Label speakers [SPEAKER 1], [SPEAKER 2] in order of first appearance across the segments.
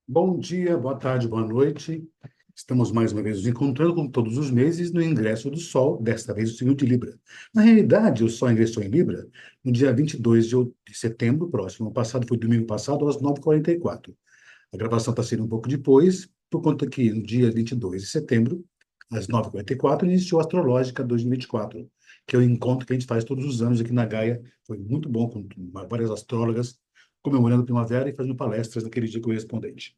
[SPEAKER 1] Bom dia, boa tarde, boa noite. Estamos mais uma vez nos encontrando, como todos os meses, no ingresso do Sol, desta vez o signo de Libra. Na realidade, o Sol ingressou em Libra no dia 22 de setembro próximo. O passado foi domingo passado, às 9h44. A gravação está sendo um pouco depois, por conta que no dia 22 de setembro, às 9h44, iniciou a Astrológica 2024, que é o encontro que a gente faz todos os anos aqui na Gaia. Foi muito bom, com várias astrólogas comemorando a primavera e fazendo palestras naquele dia correspondente.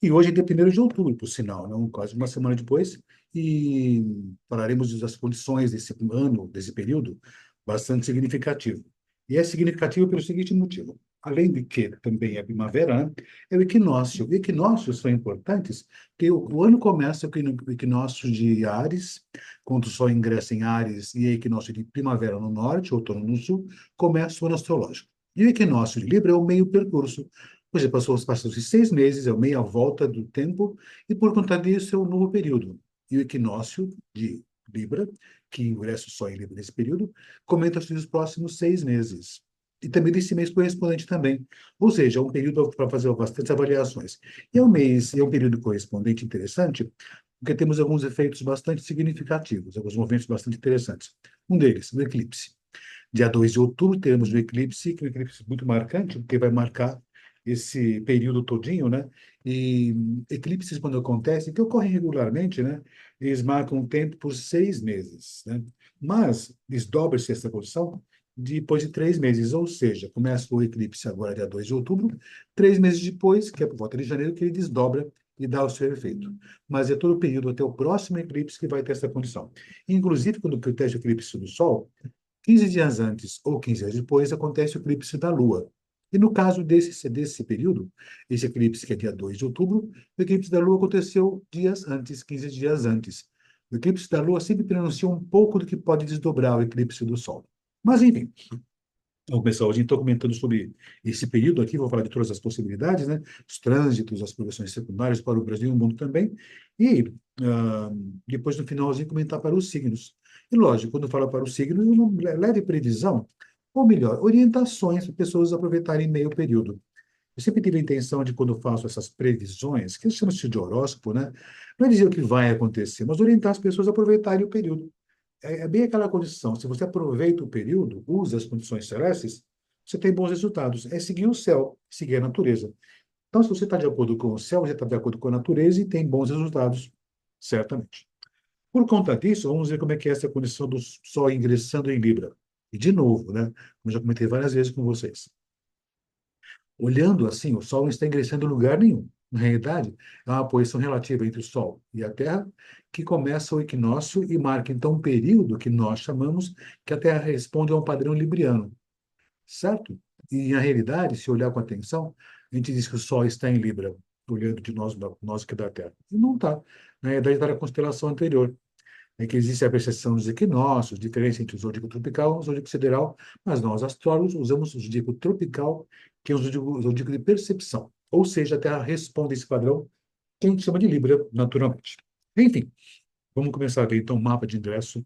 [SPEAKER 1] E hoje é dia 1º de outubro, por sinal, não? Quase uma semana depois, e falaremos das condições desse ano, desse período, bastante significativo. E é significativo pelo seguinte motivo: além de que também é primavera, né, é o equinócio. E equinócios são importantes, porque o ano começa com o equinócio de Áries, quando o Sol ingressa em Áries, e é equinócio de primavera no norte, outono no sul, começa o ano astrológico. E o equinócio de Libra é o meio percurso. Por exemplo, passou-se 6 meses, é o meia volta do tempo, e por conta disso é o novo período. E o equinócio de Libra, que ingressa o Sol em Libra nesse período, comenta sobre os próximos 6 meses. E também desse mês correspondente também. Ou seja, é um período para fazer bastantes avaliações. E é um mês, é um período correspondente interessante, porque temos alguns efeitos bastante significativos, alguns movimentos bastante interessantes. Um deles, o eclipse. Dia 2 de outubro teremos o eclipse, que é um eclipse muito marcante, porque vai marcar esse período todinho, né? E eclipses, quando acontecem, que ocorrem regularmente, né? Eles marcam o tempo por 6 meses, né? Mas desdobra-se essa posição depois de 3 meses, ou seja, começa o eclipse agora, dia 2 de outubro, 3 meses depois, que é por volta de janeiro, que ele desdobra e dá o seu efeito. Mas é todo o período até o próximo eclipse que vai ter essa condição. Inclusive, quando acontece o eclipse do Sol, 15 dias antes ou 15 dias depois acontece o eclipse da Lua. E no caso desse período, esse eclipse que é dia 2 de outubro, o eclipse da Lua aconteceu dias antes, 15 dias antes. O eclipse da Lua sempre pronuncia um pouco do que pode desdobrar o eclipse do Sol. Mas, enfim, vamos começar hoje, então, comentando sobre esse período aqui, vou falar de todas as possibilidades, né? Os trânsitos, as progressões secundárias para o Brasil e o mundo também. E ah, depois, no finalzinho, comentar para os signos. E, lógico, quando falo para os signos, uma leve previsão, ou melhor, orientações para pessoas aproveitarem meio período. Eu sempre tive a intenção de, quando eu faço essas previsões, que chama-se de horóscopo, né? Não é dizer o que vai acontecer, mas orientar as pessoas a aproveitarem o período. É bem aquela condição. Se você aproveita o período, usa as condições celestes, você tem bons resultados. É seguir o céu, seguir a natureza. Então, se você está de acordo com o céu, você está de acordo com a natureza e tem bons resultados, certamente. Por conta disso, vamos ver como é que é essa condição do Sol ingressando em Libra. E, de novo, né? Como já comentei várias vezes com vocês. Olhando assim, o Sol não está ingressando em lugar nenhum. Na realidade, é uma posição relativa entre o Sol e a Terra, que começa o equinócio e marca, então, um período que nós chamamos que a Terra responde a um padrão libriano, certo? E, na realidade, se olhar com atenção, a gente diz que o Sol está em Libra, olhando de nós aqui da Terra. E não está. Na realidade, está na constelação anterior, é que existe a percepção dos equinócios, diferença entre o zodíaco tropical e o zodíaco sideral, mas nós, astrólogos, usamos o zodíaco tropical, que é o zodíaco de percepção. Ou seja, a Terra responde a esse padrão, que a gente chama de Libra, naturalmente. Enfim, vamos começar a ver, então, o mapa de ingresso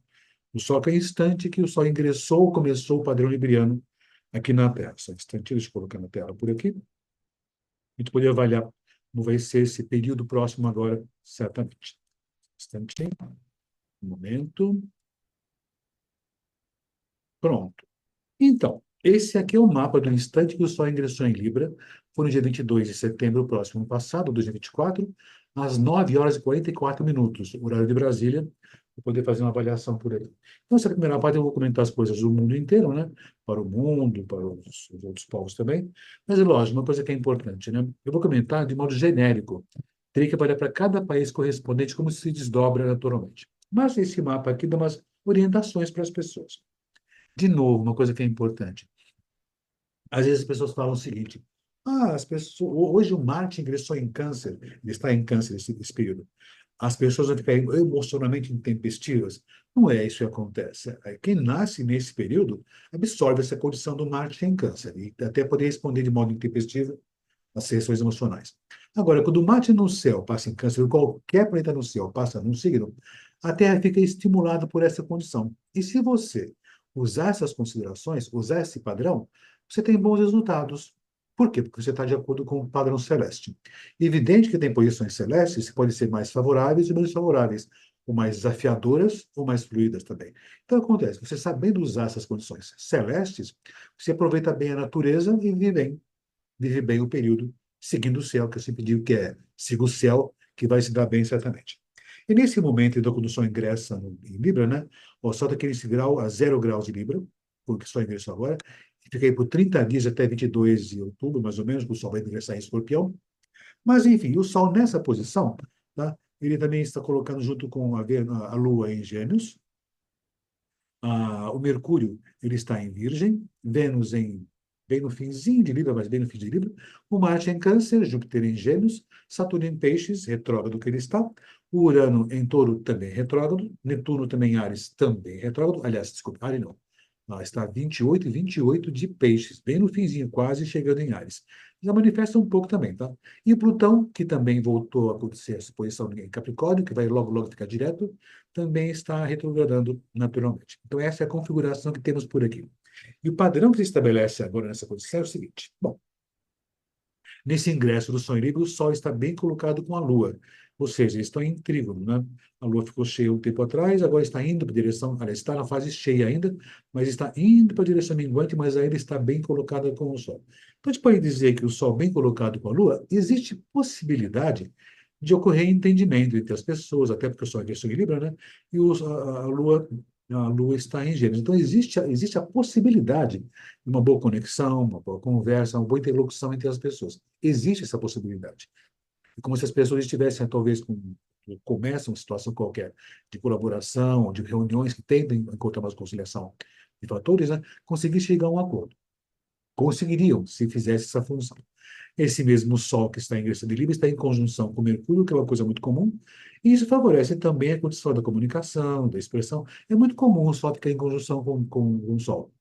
[SPEAKER 1] do Sol, que é o instante que o Sol ingressou, começou o padrão libriano aqui na Terra. Só um instante, deixa eu colocar na tela por aqui. A gente poder avaliar como vai ser esse período próximo agora, certamente. Instante, um momento. Pronto. Então, esse aqui é o mapa do instante que o Sol ingressou em Libra. Foi no dia 22 de setembro próximo passado, 2024, às 9h44, horário de Brasília, para poder fazer uma avaliação por aí. Então, essa primeira parte eu vou comentar as coisas do mundo inteiro, né? Para o mundo, para os outros povos também. Mas, é lógico, uma coisa que é importante, né? Eu vou comentar de modo genérico. Teria que avaliar para cada país correspondente como se desdobra naturalmente. Mas esse mapa aqui dá umas orientações para as pessoas. De novo, uma coisa que é importante. Às vezes as pessoas falam o seguinte: as pessoas, hoje o Marte ingressou em Câncer, ele está em Câncer esse período. as pessoas vão ficar emocionalmente intempestivas. Não é isso que acontece. Quem nasce nesse período absorve essa condição do Marte em Câncer e até poder responder de modo intempestivo às reações emocionais. Agora, quando o Marte no céu passa em Câncer, ou qualquer planeta no céu passa num signo, a Terra fica estimulada por essa condição. E se você usar essas considerações, usar esse padrão, você tem bons resultados. Por quê? Porque você está de acordo com o padrão celeste. Evidente que tem posições celestes que podem ser mais favoráveis e menos favoráveis, ou mais desafiadoras ou mais fluidas também. Então, acontece, você sabendo usar essas condições celestes, você aproveita bem a natureza e vive bem o período seguindo o céu, que eu sempre digo que é siga o céu, que vai se dar bem certamente. E nesse momento, então, quando o Sol ingressa em Libra, né? O Sol está aqui nesse grau, a 0 graus de Libra, porque o Sol ingressou agora, e fica aí por 30 dias até 22 de outubro, mais ou menos, que o Sol vai ingressar em Escorpião. Mas, enfim, o Sol nessa posição, tá? Ele também está colocando junto com a Lua em Gêmeos, o Mercúrio ele está em Virgem, Vênus bem no finzinho de Libra, mas bem no fim de Libra, o Marte em Câncer, Júpiter em Gêmeos, Saturno em Peixes, retrógrado que ele está, o Urano em Touro também retrógrado, Netuno também em Áries, também retrógrado, aliás, desculpa, Áries não, está 28 e 28 de Peixes, bem no finzinho, quase chegando em Áries. Já manifesta um pouco também, tá? E o Plutão, que também voltou a acontecer essa posição em Capricórnio, que vai logo, logo ficar direto, também está retrogradando naturalmente. Então, essa é a configuração que temos por aqui. E o padrão que se estabelece agora nessa posição é o seguinte: bom, nesse ingresso do Sol em Libra, o Sol está bem colocado com a Lua, ou seja, eles estão em trígono, né? A Lua ficou cheia um tempo atrás, agora está indo para a direção, aliás, está na fase cheia ainda, mas está indo para a direção minguante, mas ainda está bem colocada com o Sol. Então, a gente pode dizer que o Sol bem colocado com a Lua, existe possibilidade de ocorrer entendimento entre as pessoas, até porque o Sol é em Libra, né? E a Lua está em Gêmeos. Então, existe a possibilidade de uma boa conexão, uma boa conversa, uma boa interlocução entre as pessoas. Existe essa possibilidade. É como se as pessoas estivessem, talvez, começam uma situação qualquer de colaboração, de reuniões que tentem encontrar uma conciliação de fatores, né? Conseguir chegar a um acordo. Conseguiriam, se fizesse essa função. Esse mesmo Sol que está em ingressão de Libra está em conjunção com Mercúrio, que é uma coisa muito comum, e isso favorece também a condição da comunicação, da expressão. É muito comum o Sol ficar em conjunção com o Sol.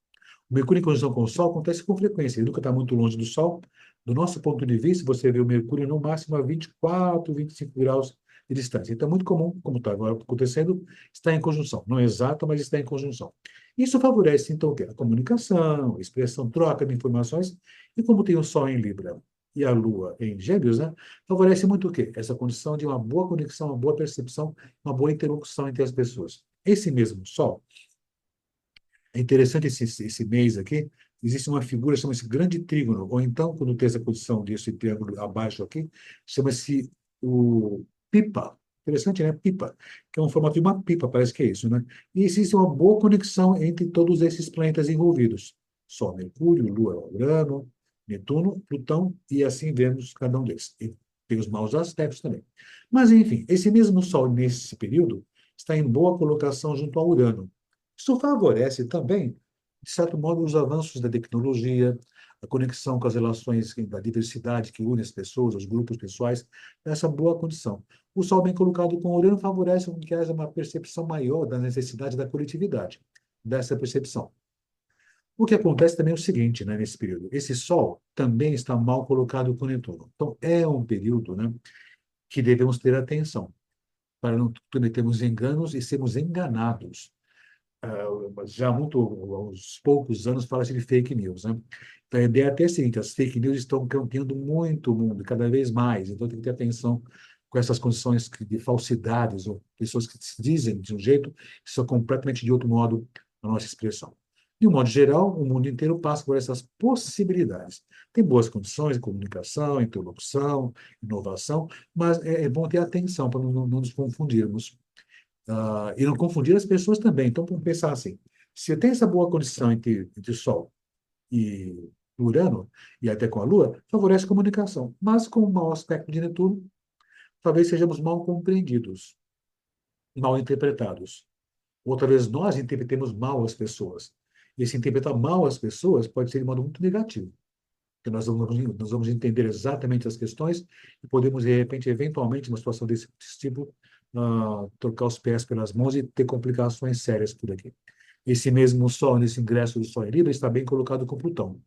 [SPEAKER 1] O Mercúrio em conjunção com o Sol acontece com frequência. Ele nunca está muito longe do Sol. Do nosso ponto de vista, você vê o Mercúrio no máximo a 24, 25 graus de distância. Então, é muito comum, como está agora acontecendo, estar em conjunção. Não é exato, mas está em conjunção. Isso favorece, então, o quê? A comunicação, a expressão, troca de informações. E como tem o Sol em Libra e a Lua em Gêmeos, né, favorece muito o quê? Essa condição de uma boa conexão, uma boa percepção, uma boa interlocução entre as pessoas. Esse mesmo Sol, é interessante esse mês aqui, existe uma figura, chama-se grande trígono, ou então, quando tem essa posição desse triângulo abaixo aqui, chama-se o pipa. Interessante, né? Pipa, que é um formato de uma pipa, parece que é isso, né? E existe uma boa conexão entre todos esses planetas envolvidos. Sol, Mercúrio, Lua, Urano, Netuno, Plutão, e assim vemos cada um deles. E tem os maus aspectos também. Mas, enfim, esse mesmo Sol, nesse período, está em boa colocação junto ao Urano. Isso favorece também, de certo modo, os avanços da tecnologia, a conexão com as relações da diversidade que une as pessoas, os grupos pessoais, nessa boa condição. O Sol bem colocado com o Urano favorece com que haja uma percepção maior da necessidade da coletividade, dessa percepção. O que acontece também é o seguinte, né, nesse período. Esse Sol também está mal colocado com Netuno. Então, é um período, né, que devemos ter atenção, para não cometermos enganos e sermos enganados já aos poucos anos fala-se de fake news, né? Então, a ideia até é a seguinte: as fake news estão campeando muito o mundo, cada vez mais. Então, tem que ter atenção com essas condições de falsidades, ou pessoas que se dizem de um jeito que são completamente de outro modo na nossa expressão. De um modo geral, o mundo inteiro passa por essas possibilidades. Tem boas condições de comunicação, interlocução, inovação, mas é bom ter atenção para não nos confundirmos e não confundir as pessoas também. Então, vamos pensar assim: se eu tenho essa boa condição entre o Sol e Urano, e até com a Lua, favorece a comunicação. Mas com o mau aspecto de Netuno, talvez sejamos mal compreendidos, mal interpretados. Ou talvez nós interpretemos mal as pessoas. E se interpretar mal as pessoas pode ser de modo muito negativo. Porque nós vamos entender exatamente as questões e podemos, de repente, eventualmente, numa situação desse tipo, trocar os pés pelas mãos e ter complicações sérias por aqui. Esse mesmo Sol, nesse ingresso do Sol em Libra, está bem colocado com Plutão.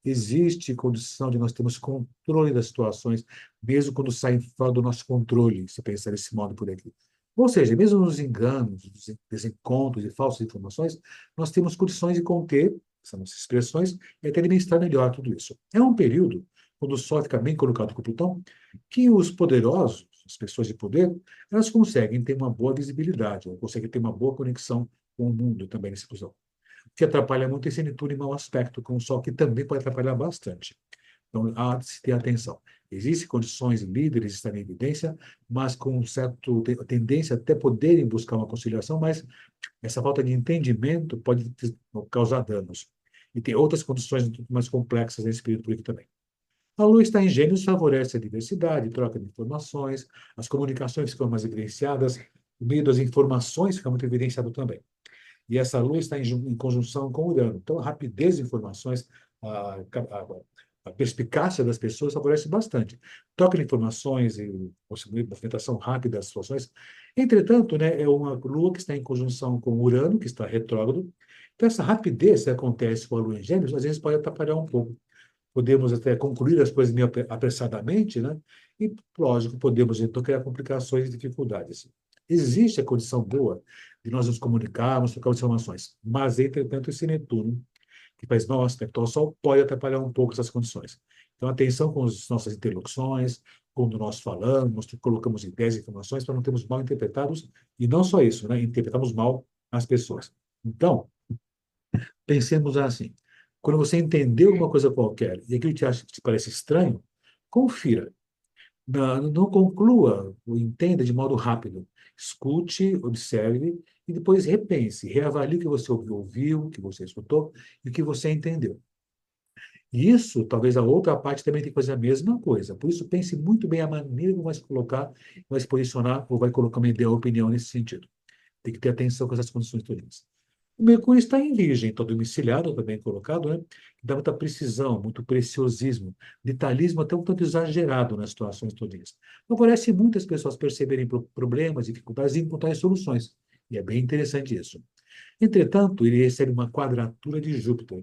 [SPEAKER 1] Existe condição de nós termos controle das situações, mesmo quando saem fora do nosso controle, se pensar desse modo por aqui. Ou seja, mesmo nos enganos, desencontros e falsas informações, nós temos condições de conter essas nossas expressões e até administrar melhor tudo isso. É um período, quando o Sol fica bem colocado com Plutão, que os poderosos, as pessoas de poder, elas conseguem ter uma boa visibilidade, ou conseguem ter uma boa conexão com o mundo também nesse episódio que atrapalha muito esse Netuno em mau aspecto com o Sol, que também pode atrapalhar bastante. Então, há de se ter atenção. Existem condições de líderes estarem em evidência, mas com certa tendência até poderem buscar uma conciliação, mas essa falta de entendimento pode causar danos. E tem outras condições muito mais complexas nesse período por aqui também. A Lua está em Gêmeos, favorece a diversidade, troca de informações, as comunicações ficam mais evidenciadas, o meio das informações fica muito evidenciado também. E essa lua está em conjunção com Urano. Então, a rapidez de informações, a, a, a perspicácia das pessoas favorece bastante. Troca de informações e movimentação rápida das situações. Entretanto, né, é uma lua que está em conjunção com Urano, que está retrógrado. Então, essa rapidez que acontece com a lua em Gêmeos, às vezes pode atrapalhar um pouco. Podemos até concluir as coisas meio apressadamente, né? E, lógico, podemos então criar complicações e dificuldades. Existe a condição boa de nós nos comunicarmos, trocar informações, mas, entretanto, esse Netuno, que faz mau aspecto ao Sol, pode atrapalhar um pouco essas condições. Então, atenção com as nossas interlocuções, quando nós falamos, colocamos ideias e informações para não termos mal interpretados, e não só isso, né? Interpretamos mal as pessoas. Então, pensemos assim. Quando você entender alguma coisa qualquer e aquilo que te parece estranho, confira. Não conclua ou entenda de modo rápido. Escute, observe e depois repense, reavalie o que você ouviu, o que você escutou e o que você entendeu. E isso, talvez a outra parte também tenha que fazer a mesma coisa. Por isso, pense muito bem a maneira como vai se colocar, vai se posicionar ou vai colocar uma ideia ou opinião nesse sentido. Tem que ter atenção com essas condições todas. O Mercúrio está em Virgem, todo domiciliado, também colocado, né? Dá muita precisão, muito preciosismo, detalhismo até um tanto exagerado nas situações todas. Favorece muitas pessoas perceberem problemas, dificuldades e encontrarem soluções. E é bem interessante isso. Entretanto, ele recebe uma quadratura de Júpiter.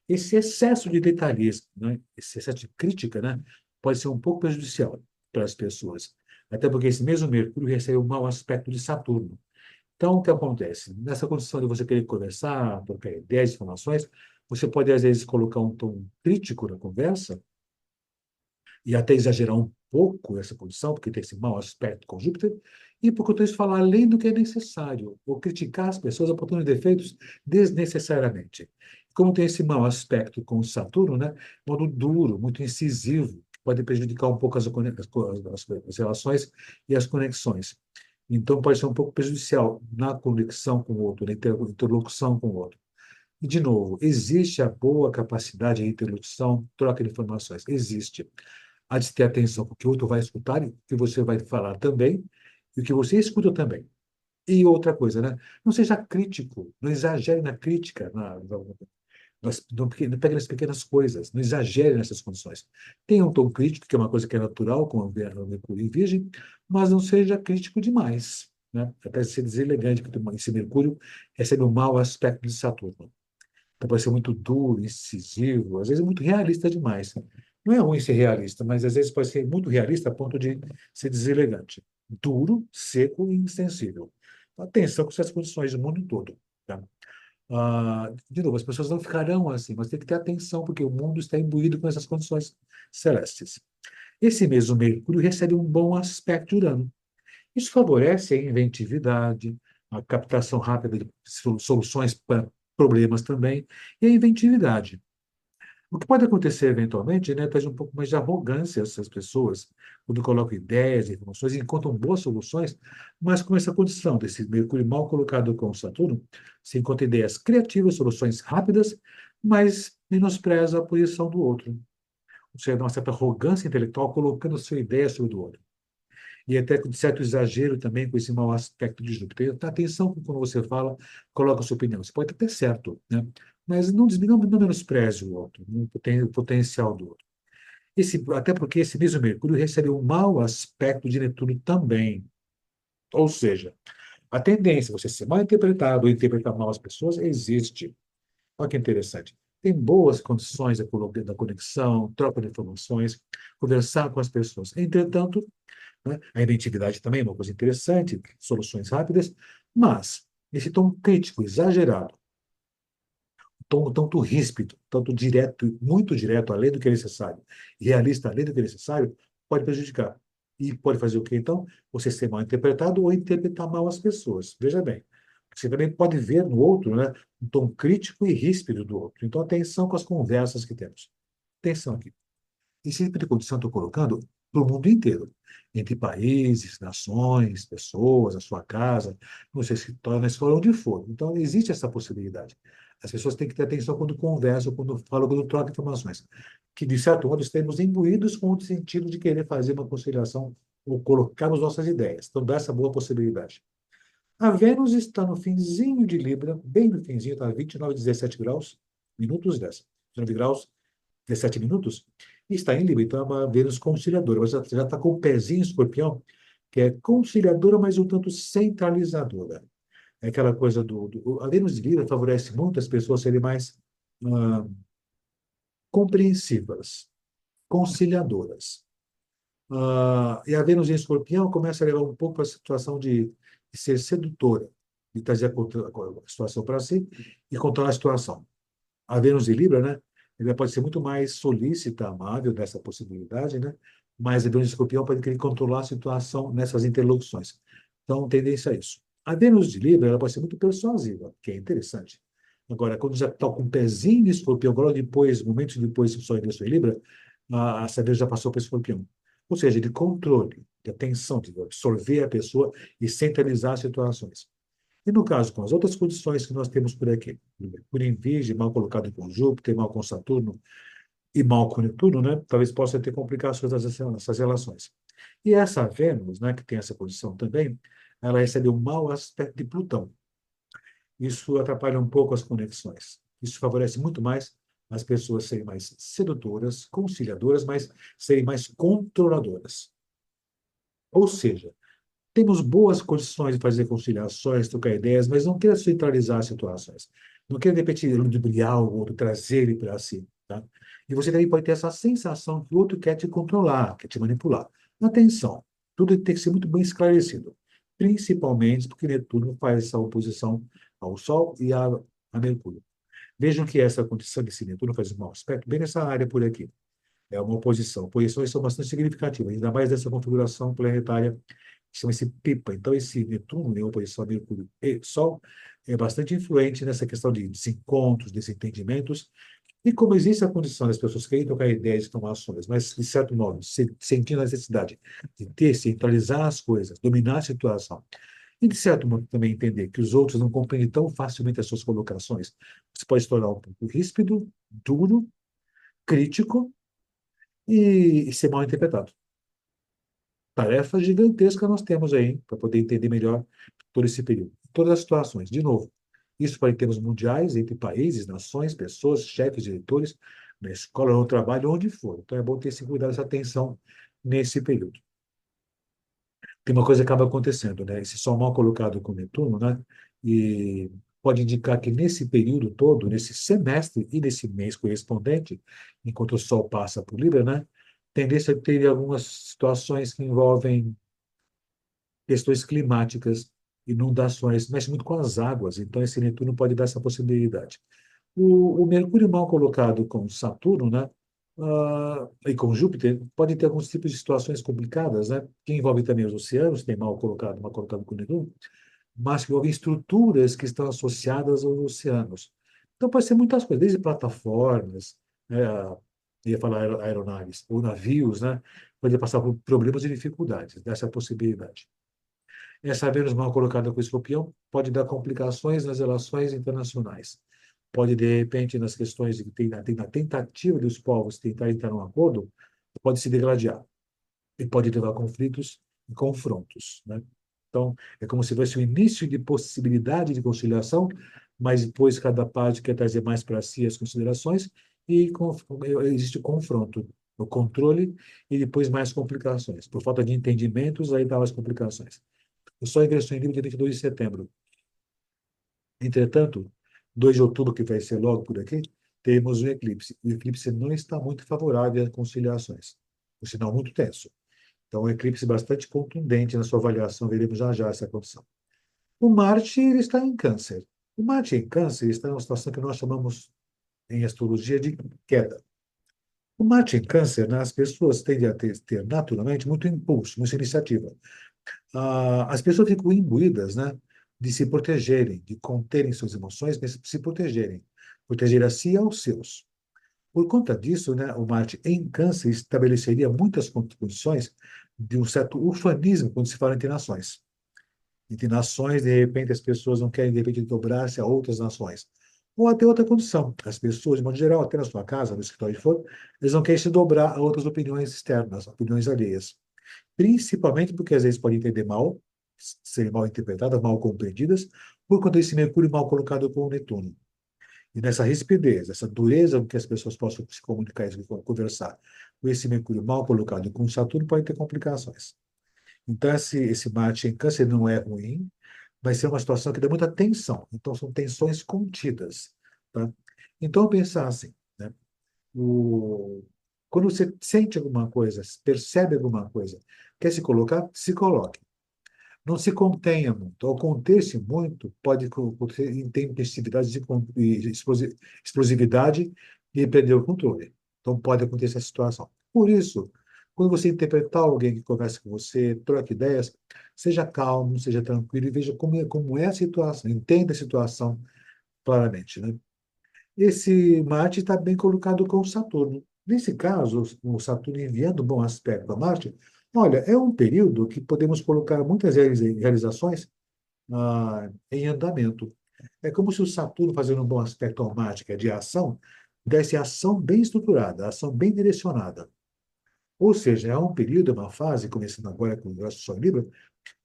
[SPEAKER 1] Esse excesso de detalhismo, né? Esse excesso de crítica, né? Pode ser um pouco prejudicial para as pessoas. Até porque esse mesmo Mercúrio recebe um mau aspecto de Saturno. Então, o que acontece? Nessa condição de você querer conversar, trocar ideias, informações, você pode, às vezes, colocar um tom crítico na conversa e até exagerar um pouco essa condição, porque tem esse mau aspecto com Júpiter, e por conta disso falar além do que é necessário, ou criticar as pessoas apontando defeitos desnecessariamente. Como tem esse mau aspecto com Saturno, né? Modo duro, muito incisivo, pode prejudicar um pouco as relações e as conexões. Então, pode ser um pouco prejudicial na conexão com o outro, na interlocução com o outro. E, de novo, existe a boa capacidade de interlocução, troca de informações. Existe. Há de se ter atenção com o que o outro vai escutar, e o que você vai falar também, e o que você escuta também. E outra coisa, né? Não seja crítico, não exagere na crítica, não pegue nas pequenas coisas, não exagere nessas condições. Tenha um tom crítico, que é uma coisa que é natural com o Mercúrio em Virgem, mas não seja crítico demais, né? Até ser deselegante, porque esse Mercúrio recebe um mau aspecto de Saturno. Então pode ser muito duro, incisivo, às vezes muito realista demais. Não é ruim ser realista, mas às vezes pode ser muito realista a ponto de ser deselegante. Duro, seco e insensível. Atenção com essas condições do mundo todo. Tá? De novo, as pessoas não ficarão assim, mas tem que ter atenção, porque o mundo está imbuído com essas condições celestes. Esse mesmo Mercúrio recebe um bom aspecto de Urano. Isso favorece a inventividade, a captação rápida de soluções para problemas também, e a inventividade. O que pode acontecer eventualmente, né, traz um pouco mais de arrogância essas pessoas, quando colocam ideias, informações, e encontram boas soluções, mas com essa condição desse Mercúrio mal colocado com Saturno, se encontra ideias criativas, soluções rápidas, mas menospreza a posição do outro. Ou seja, dá uma certa arrogância intelectual colocando a sua ideia sobre o do outro. E até com certo exagero também com esse mau aspecto de Júpiter. Então, atenção quando você fala, coloca a sua opinião. Você pode estar até certo, né? Mas não menospreze o outro, o potencial do outro. Até porque esse mesmo Mercúrio recebe um mau aspecto de Netuno também. Ou seja, a tendência a você ser mal interpretado ou interpretar mal as pessoas existe. Olha que interessante. Tem boas condições da conexão, troca de informações, conversar com as pessoas. Entretanto, né, a inventividade também é uma coisa interessante, soluções rápidas, mas esse tom crítico, exagerado, tom tanto ríspido, tanto direto, muito direto, além do que é necessário, realista, além do que é necessário, pode prejudicar. E pode fazer o quê, então? Você ser mal interpretado ou interpretar mal as pessoas. Veja bem, você também pode ver no outro, né, um tom crítico e ríspido do outro. Então, atenção com as conversas que temos. Atenção aqui. Esse tipo de condição estou colocando para o mundo inteiro, entre países, nações, pessoas, a sua casa, no seu escritório, na escola, onde for. Então, existe essa possibilidade. As pessoas têm que ter atenção quando conversam, quando falam, quando trocam informações. Que, de certo modo, estamos imbuídos com o sentido de querer fazer uma conciliação ou colocarmos nossas ideias. Então, dá essa boa possibilidade. A Vênus está no finzinho de Libra, bem no finzinho, está 29,17 graus, minutos dessa. 29 graus, 17 minutos, e está em Libra. Então, é uma Vênus conciliadora. Você já está com o pezinho em Escorpião, que é conciliadora, mas um tanto centralizadora. É aquela coisa a Vênus de Libra favorece muito as pessoas serem mais ah, compreensivas, conciliadoras. E a Vênus em Escorpião começa a levar um pouco a situação de ser sedutora, de trazer a situação para si e controlar a situação. A Vênus de Libra, né? Ele pode ser muito mais solícita, amável dessa possibilidade, né? Mas a Vênus de Escorpião pode querer controlar a situação nessas interlocuções. Então, tendência a isso. A Vênus de Libra, ela pode ser muito persuasiva, que é interessante. Agora, quando já está com um pezinho de Escorpião, logo depois, momentos depois que o Sol ingressou em Libra, essa Vênus já passou para Escorpião. Ou seja, de controle, de atenção, de absorver a pessoa e centralizar as situações. E no caso, com as outras condições que nós temos por aqui, Mercúrio em Virgem, mal colocado com Júpiter, mal com Saturno e mal com Netuno, né? Talvez possa ter complicações nessas relações. E essa Vênus, né, que tem essa condição também, ela recebe um mau aspecto de Plutão. Isso atrapalha um pouco as conexões. Isso favorece muito mais as pessoas serem mais sedutoras, conciliadoras, mas serem mais controladoras. Ou seja, temos boas condições de fazer conciliações, trocar ideias, mas não queira centralizar as situações. Não queira, de repente, ludibriar o outro, trazer ele para si. Tá? E você também pode ter essa sensação que o outro quer te controlar, quer te manipular. Atenção, tudo tem que ser muito bem esclarecido. Principalmente porque Netuno faz essa oposição ao Sol e a Mercúrio. Vejam que essa condição desse Netuno faz um mau aspecto bem nessa área por aqui. É uma oposição. Oposições são bastante significativas, ainda mais dessa configuração planetária chama-se Pipa. Então, esse Netuno, em oposição a Mercúrio e Sol, é bastante influente nessa questão de desencontros, desentendimentos, e como existe a condição das pessoas querem trocar ideias e tomar ações, mas, de certo modo, sentindo a necessidade de ter, centralizar as coisas, dominar a situação, e, de certo modo, também entender que os outros não compreendem tão facilmente as suas colocações, você pode se tornar um pouco ríspido, duro, crítico e ser mal interpretado. Tarefa gigantesca nós temos aí para poder entender melhor todo esse período. Todas as situações, de novo, isso para em termos mundiais, entre países, nações, pessoas, chefes, diretores, na escola, no trabalho, onde for. Então é bom ter esse cuidado, essa atenção nesse período. Tem uma coisa que acaba acontecendo, né? Esse Sol mal colocado com Netuno, né? E pode indicar que nesse período todo, nesse semestre e nesse mês correspondente, enquanto o Sol passa por Libra, né? Tendência a ter algumas situações que envolvem questões climáticas, inundações, mexe muito com as águas, então esse Netuno pode dar essa possibilidade. O Mercúrio mal colocado com Saturno, né, e com Júpiter, pode ter alguns tipos de situações complicadas, né, que envolvem também os oceanos, tem mal colocado com Netuno, mas que envolvem estruturas que estão associadas aos oceanos. Então pode ser muitas coisas, desde plataformas, né, ia falar aeronaves, ou navios, né, pode passar por problemas e dificuldades, dessa possibilidade. Essa Vênus mal colocada com o Escorpião pode dar complicações nas relações internacionais. Pode, de repente, nas questões de que na tentativa dos povos tentar entrar num acordo, pode se degladiar e pode levar a conflitos e confrontos, né? Então, é como se fosse o início de possibilidade de conciliação, mas depois cada parte quer trazer mais para si as considerações e existe o confronto, o controle e depois mais complicações. Por falta de entendimentos, aí dá as complicações. O Sol ingressou em Libra dia 22 de setembro. Entretanto, 2 de outubro, que vai ser logo por aqui, temos um eclipse. O eclipse não está muito favorável a conciliações, o sinal muito tenso. Então, um eclipse bastante contundente na sua avaliação, veremos já já essa condição. O Marte ele está em Câncer. O Marte em Câncer está em uma situação que nós chamamos em astrologia de queda. O Marte em Câncer, né, as pessoas tendem a ter naturalmente muito impulso, muita iniciativa. As pessoas ficam imbuídas, né, de se protegerem, de conterem suas emoções, mas se protegerem, proteger a si e aos seus. Por conta disso, né, o Marte em Câncer estabeleceria muitas condições de um certo ufanismo quando se fala entre nações. Entre nações, de repente, as pessoas não querem, de repente, dobrar-se a outras nações. Ou até outra condição. As pessoas, de modo geral, até na sua casa, no escritório que for, eles não querem se dobrar a outras opiniões externas, opiniões alheias. Principalmente porque às vezes podem entender mal, serem mal interpretadas, mal compreendidas, por conta desse Mercúrio mal colocado com o Netuno. E nessa rispidez, essa dureza com que as pessoas possam se comunicar e conversar, com esse Mercúrio mal colocado com o Saturno, pode ter complicações. Então, esse Marte em Câncer não é ruim, vai ser uma situação que dá muita tensão. Então, são tensões contidas. Tá? Então, pensar assim, né? O, quando você sente alguma coisa, percebe alguma coisa, quer se colocar, se coloque. Não se contenha muito. Ao conter-se muito, pode ter intempestividade e explosividade e perder o controle. Então, pode acontecer essa situação. Por isso, quando você interpretar alguém que conversa com você, troque ideias, seja calmo, seja tranquilo e veja como é a situação. Entenda a situação claramente, né? Esse Marte está bem colocado com o Saturno. Nesse caso, o Saturno enviando um bom aspecto a Marte, olha, é um período que podemos colocar muitas realizações em andamento. É como se o Saturno, fazendo um bom aspecto ao Marte, que é de ação, desse ação bem estruturada, ação bem direcionada. Ou seja, é um período, é uma fase, começando agora com o Sol em Libra,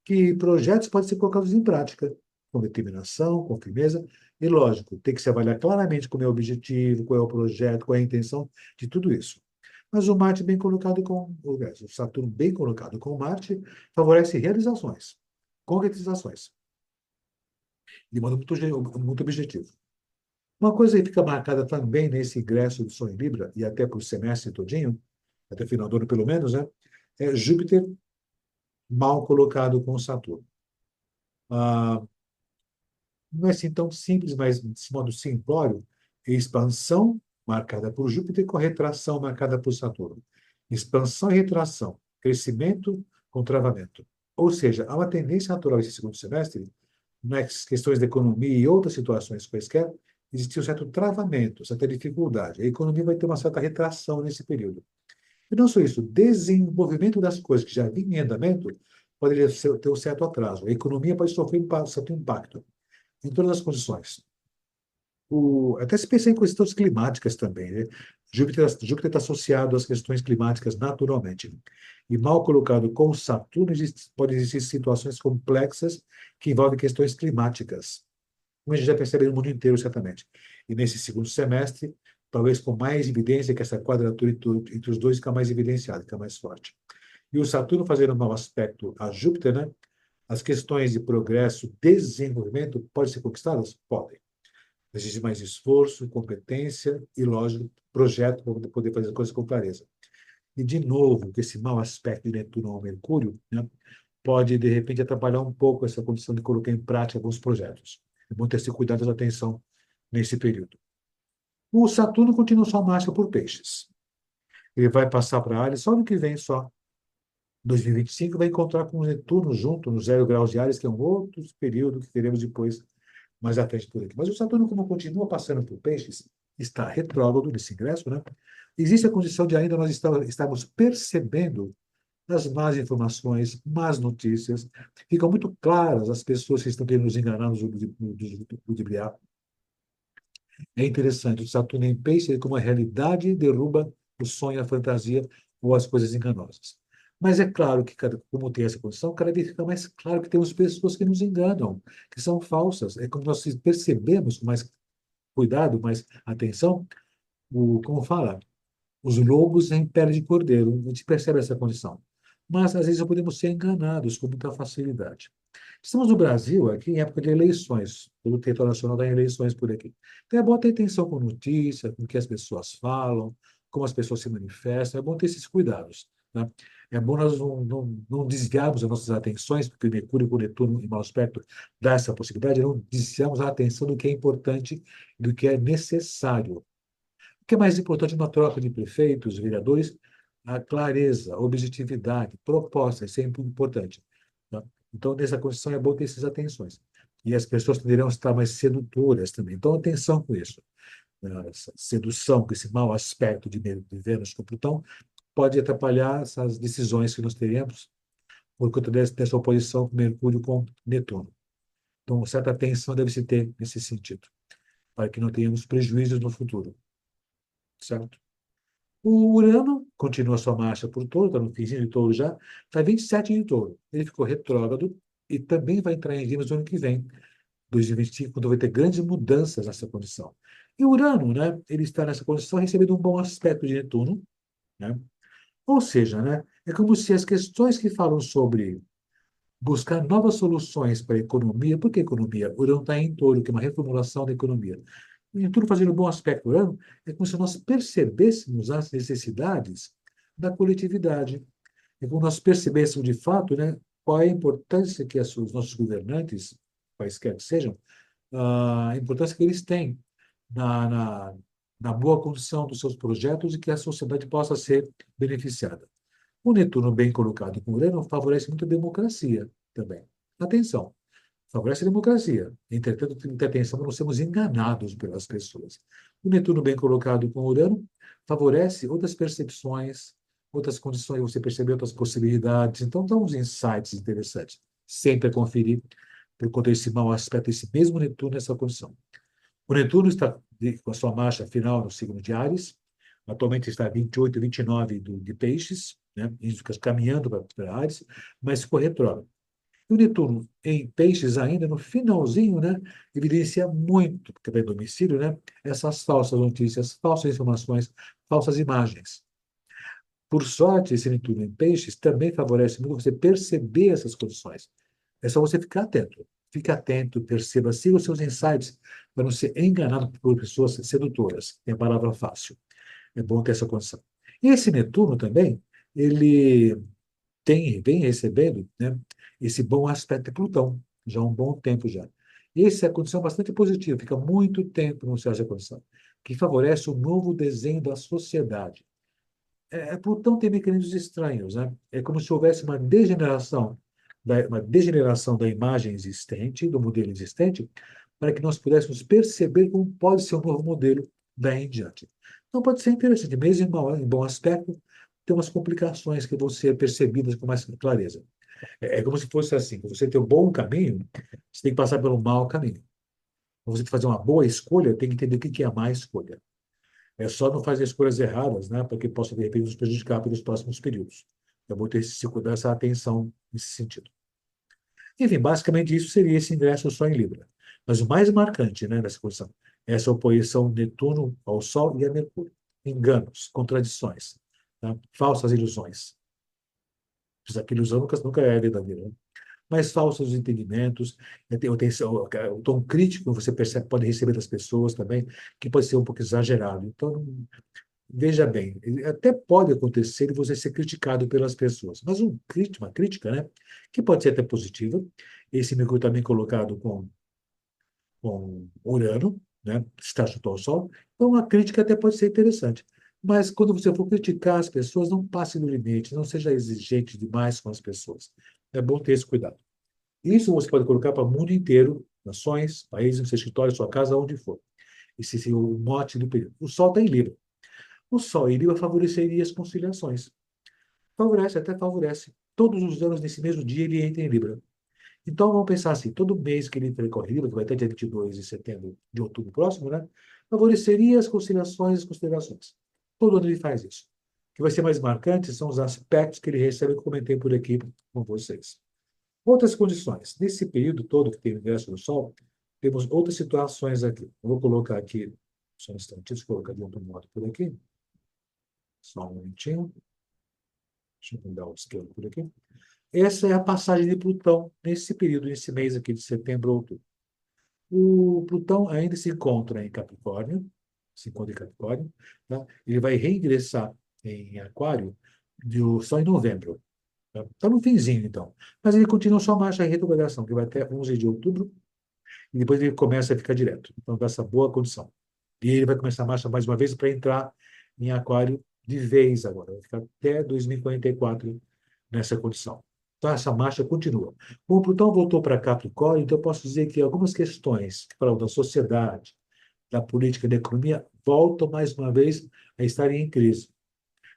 [SPEAKER 1] que projetos podem ser colocados em prática, com determinação, com firmeza, e lógico, tem que se avaliar claramente como é o objetivo, qual é o projeto, qual é a intenção de tudo isso. Mas o Marte bem colocado o Saturno bem colocado com Marte favorece realizações, concretizações, de modo muito objetivo. Uma coisa que fica marcada também nesse ingresso do Sol em Libra, e até para o semestre todinho, até o final do ano pelo menos, né, é Júpiter mal colocado com Saturno. Ah, não é assim tão simples, mas de modo simplório, expansão marcada por Júpiter com retração marcada por Saturno. Expansão e retração, crescimento com travamento. Ou seja, há uma tendência natural esse segundo semestre, nas questões da economia e outras situações quaisquer, existir um certo travamento, certa dificuldade. A economia vai ter uma certa retração nesse período. E não só isso, desenvolvimento das coisas que já vinham em andamento poderia ter um certo atraso. A economia pode sofrer um certo impacto em todas as condições. Até se pensa em questões climáticas também, né? Júpiter está associado às questões climáticas naturalmente. E mal colocado com Saturno, pode existir situações complexas que envolvem questões climáticas, como a gente já percebe no mundo inteiro, certamente. E nesse segundo semestre, talvez com mais evidência, que essa quadratura entre os dois fica mais evidenciada, fica mais forte. E o Saturno fazendo um mau aspecto a Júpiter, né? As questões de progresso, desenvolvimento, podem ser conquistadas? Podem. Exige mais esforço, competência e, lógico, projeto para poder fazer as coisas com clareza. E, de novo, que esse mau aspecto de Netuno ao Mercúrio, né, pode, de repente, atrapalhar um pouco essa condição de colocar em prática alguns projetos. É bom ter esse cuidado e atenção nesse período. O Saturno continua sua marcha por peixes. Ele vai passar para Áries só no que vem, só. 2025 vai encontrar com o Netuno junto, no 0 graus de Áries, que é um outro período que teremos depois mais à frente por aqui. Mas o Saturno, como continua passando por peixes, está retrógrado nesse ingresso, né? Existe a condição de ainda nós estarmos percebendo as más informações, más notícias. Ficam muito claras as pessoas que estão querendo nos enganar, nos ludibriar. É interessante, o Saturno em peixe, ele, como a realidade derruba o sonho, a fantasia ou as coisas enganosas. Mas é claro que, como tem essa condição, cada vez fica mais claro que temos pessoas que nos enganam, que são falsas. É como nós percebemos com mais cuidado, mais atenção, como fala, os lobos em pele de cordeiro. A gente percebe essa condição. Mas, às vezes, podemos ser enganados com muita facilidade. Estamos no Brasil, aqui, em época de eleições. O território nacional está em eleições por aqui. Então, é bom ter atenção com notícias, com o que as pessoas falam, como as pessoas se manifestam. É bom ter esses cuidados, né? É bom nós não desviarmos as nossas atenções, porque o Mercúrio com o Netuno em mau aspecto dá essa possibilidade, não desviarmos a atenção do que é importante e do que é necessário. O que é mais importante na troca de prefeitos, vereadores? A clareza, objetividade, proposta, é sempre importante, tá? Então, nessa condição, é bom ter essas atenções. E as pessoas poderão estar mais sedutoras também. Então, atenção com isso. Essa sedução, com esse mau aspecto de Vênus com Plutão, pode atrapalhar essas decisões que nós teremos por conta dessa oposição com Mercúrio com Netuno. Então, certa atenção deve se ter nesse sentido, para que não tenhamos prejuízos no futuro, certo? O Urano continua sua marcha por Touro, está no finzinho de Touro já, está 27 de Touro. Ele ficou retrógrado e também vai entrar em Gêmeos no ano que vem, 2025, quando vai ter grandes mudanças nessa condição. E o Urano, né, ele está nessa condição recebendo um bom aspecto de Netuno, né? Ou seja, né, é como se as questões que falam sobre buscar novas soluções para a economia, por que economia? O Urano está em Touro, que é uma reformulação da economia. E tudo fazendo um bom aspecto do Urano, é como se nós percebêssemos as necessidades da coletividade. É como nós percebêssemos de fato, né, qual é a importância que os nossos governantes, quaisquer que sejam, a importância que eles têm na, na, na boa condução dos seus projetos e que a sociedade possa ser beneficiada. O Netuno, bem colocado com Urano, favorece muito a democracia também. Atenção, favorece a democracia. Entretanto, tem que ter atenção para não sermos enganados pelas pessoas. O Netuno, bem colocado com Urano, favorece outras percepções, outras condições, você perceber outras possibilidades. Então, dá uns insights interessantes. Sempre a conferir por conta desse mau aspecto, esse mesmo Netuno nessa condição. O Netuno está com a sua marcha final no signo de Áries, atualmente está 28, 29 de Peixes, né? Isso fica caminhando para Áries, mas ficou retrógrado. E o Netuno em Peixes ainda no finalzinho, né, evidencia muito, porque vai domicílio, né, essas falsas notícias, falsas informações, falsas imagens. Por sorte, esse Netuno em Peixes também favorece muito você perceber essas condições. É só você ficar atento. Fique atento, perceba, siga os seus insights para não ser enganado por pessoas sedutoras. Tem a palavra fácil. É bom ter essa condição. E esse Netuno também, ele vem recebendo, né, esse bom aspecto de Plutão, já há um bom tempo já. E essa é a condição bastante positiva, fica muito tempo no céu essa condição, que favorece o novo desenho da sociedade. Plutão tem mecanismos estranhos, né? É como se houvesse uma degeneração da imagem existente, do modelo existente, para que nós pudéssemos perceber como pode ser um novo modelo daí em diante. Então, pode ser interessante, mesmo em bom aspecto, tem umas complicações que vão ser percebidas com mais clareza. É como se fosse assim: para você ter um bom caminho, você tem que passar pelo mau caminho. Para você fazer uma boa escolha, tem que entender o que é a má escolha. É só não fazer escolhas erradas, né, para que possa, de repente, nos prejudicar pelos próximos períodos. Eu vou ter esse cuidado, essa atenção nesse sentido. Enfim, basicamente isso seria esse ingresso só em Libra. Mas o mais marcante, né, nessa posição é essa oposição Netuno ao Sol e a Mercúrio. Enganos, contradições, tá? Falsas ilusões. Essa ilusão nunca é verdadeira, né? Mas falsos entendimentos, o tom crítico você percebe, pode receber das pessoas também, que pode ser um pouco exagerado. Então, veja bem, até pode acontecer de você ser criticado pelas pessoas, mas uma crítica, né, que pode ser até positiva. Esse Mercúrio também colocado com Urano, né, está junto ao Sol, então a crítica até pode ser interessante. Mas quando você for criticar as pessoas, não passe do limite, não seja exigente demais com as pessoas. É bom ter esse cuidado. Isso você pode colocar para o mundo inteiro, nações, países, no seu escritório, sua casa, onde for. Esse é o mote do período. O Sol está em Libra. O Sol em Libra favoreceria as conciliações. Favorece, até favorece. Todos os anos, nesse mesmo dia, ele entra em Libra. Então, vamos pensar assim, todo mês que ele percorre Libra, que vai até dia 22 de setembro, de outubro próximo, né? Favoreceria as conciliações e as considerações. Todo ano ele faz isso. O que vai ser mais marcante são os aspectos que ele recebe, que eu comentei por aqui com vocês. Outras condições. Nesse período todo que tem o ingresso do Sol, temos outras situações aqui. Eu vou colocar aqui, só um instantinho, deixa eu colocar de outro modo por aqui. Só um momentinho. Deixa eu mudar o esquema por aqui.
[SPEAKER 2] Essa é a passagem de Plutão nesse período, nesse mês aqui de setembro a outubro. O Plutão ainda se encontra em Capricórnio, se encontra em Capricórnio, tá? Ele vai reingressar em Aquário só em novembro. Tá? Está no finzinho, então. Mas ele continua sua marcha em retrogradação, que vai até 11 de outubro, e depois ele começa a ficar direto. Então, dessa boa condição. E ele vai começar a marcha mais uma vez para entrar em Aquário de vez agora. Vai ficar até 2044 nessa condição. Então, essa marcha continua. Como o Plutão voltou para Capricórnio, então eu posso dizer que algumas questões que falam da sociedade, da política, da economia, voltam mais uma vez a estarem em crise.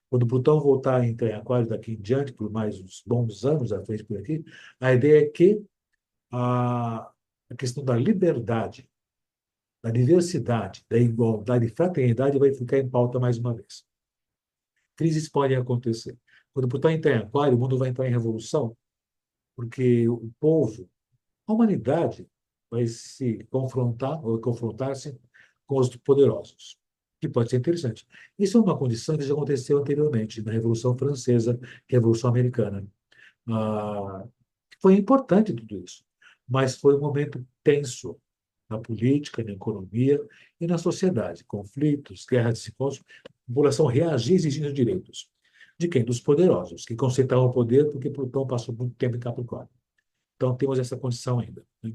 [SPEAKER 2] Quando o Plutão voltar a entrar em Aquário daqui em diante, por mais uns bons anos à frente por aqui, a ideia é que a questão da liberdade, da diversidade, da igualdade e fraternidade vai ficar em pauta mais uma vez. Crises podem acontecer. Quando o Plutão entrar em Aquário, o mundo vai entrar em revolução, porque o povo, a humanidade, vai se confrontar ou confrontar-se com os poderosos, que pode ser interessante. Isso é uma condição que já aconteceu anteriormente, na Revolução Francesa, Revolução Americana. Ah, foi importante tudo isso, mas foi um momento tenso na política, na economia e na sociedade. Conflitos, guerras de ciclos, a população reagia exigindo direitos. De quem? Dos poderosos, que concentravam o poder porque Plutão passou muito tempo em Capricórnio. Então, temos essa condição ainda, né?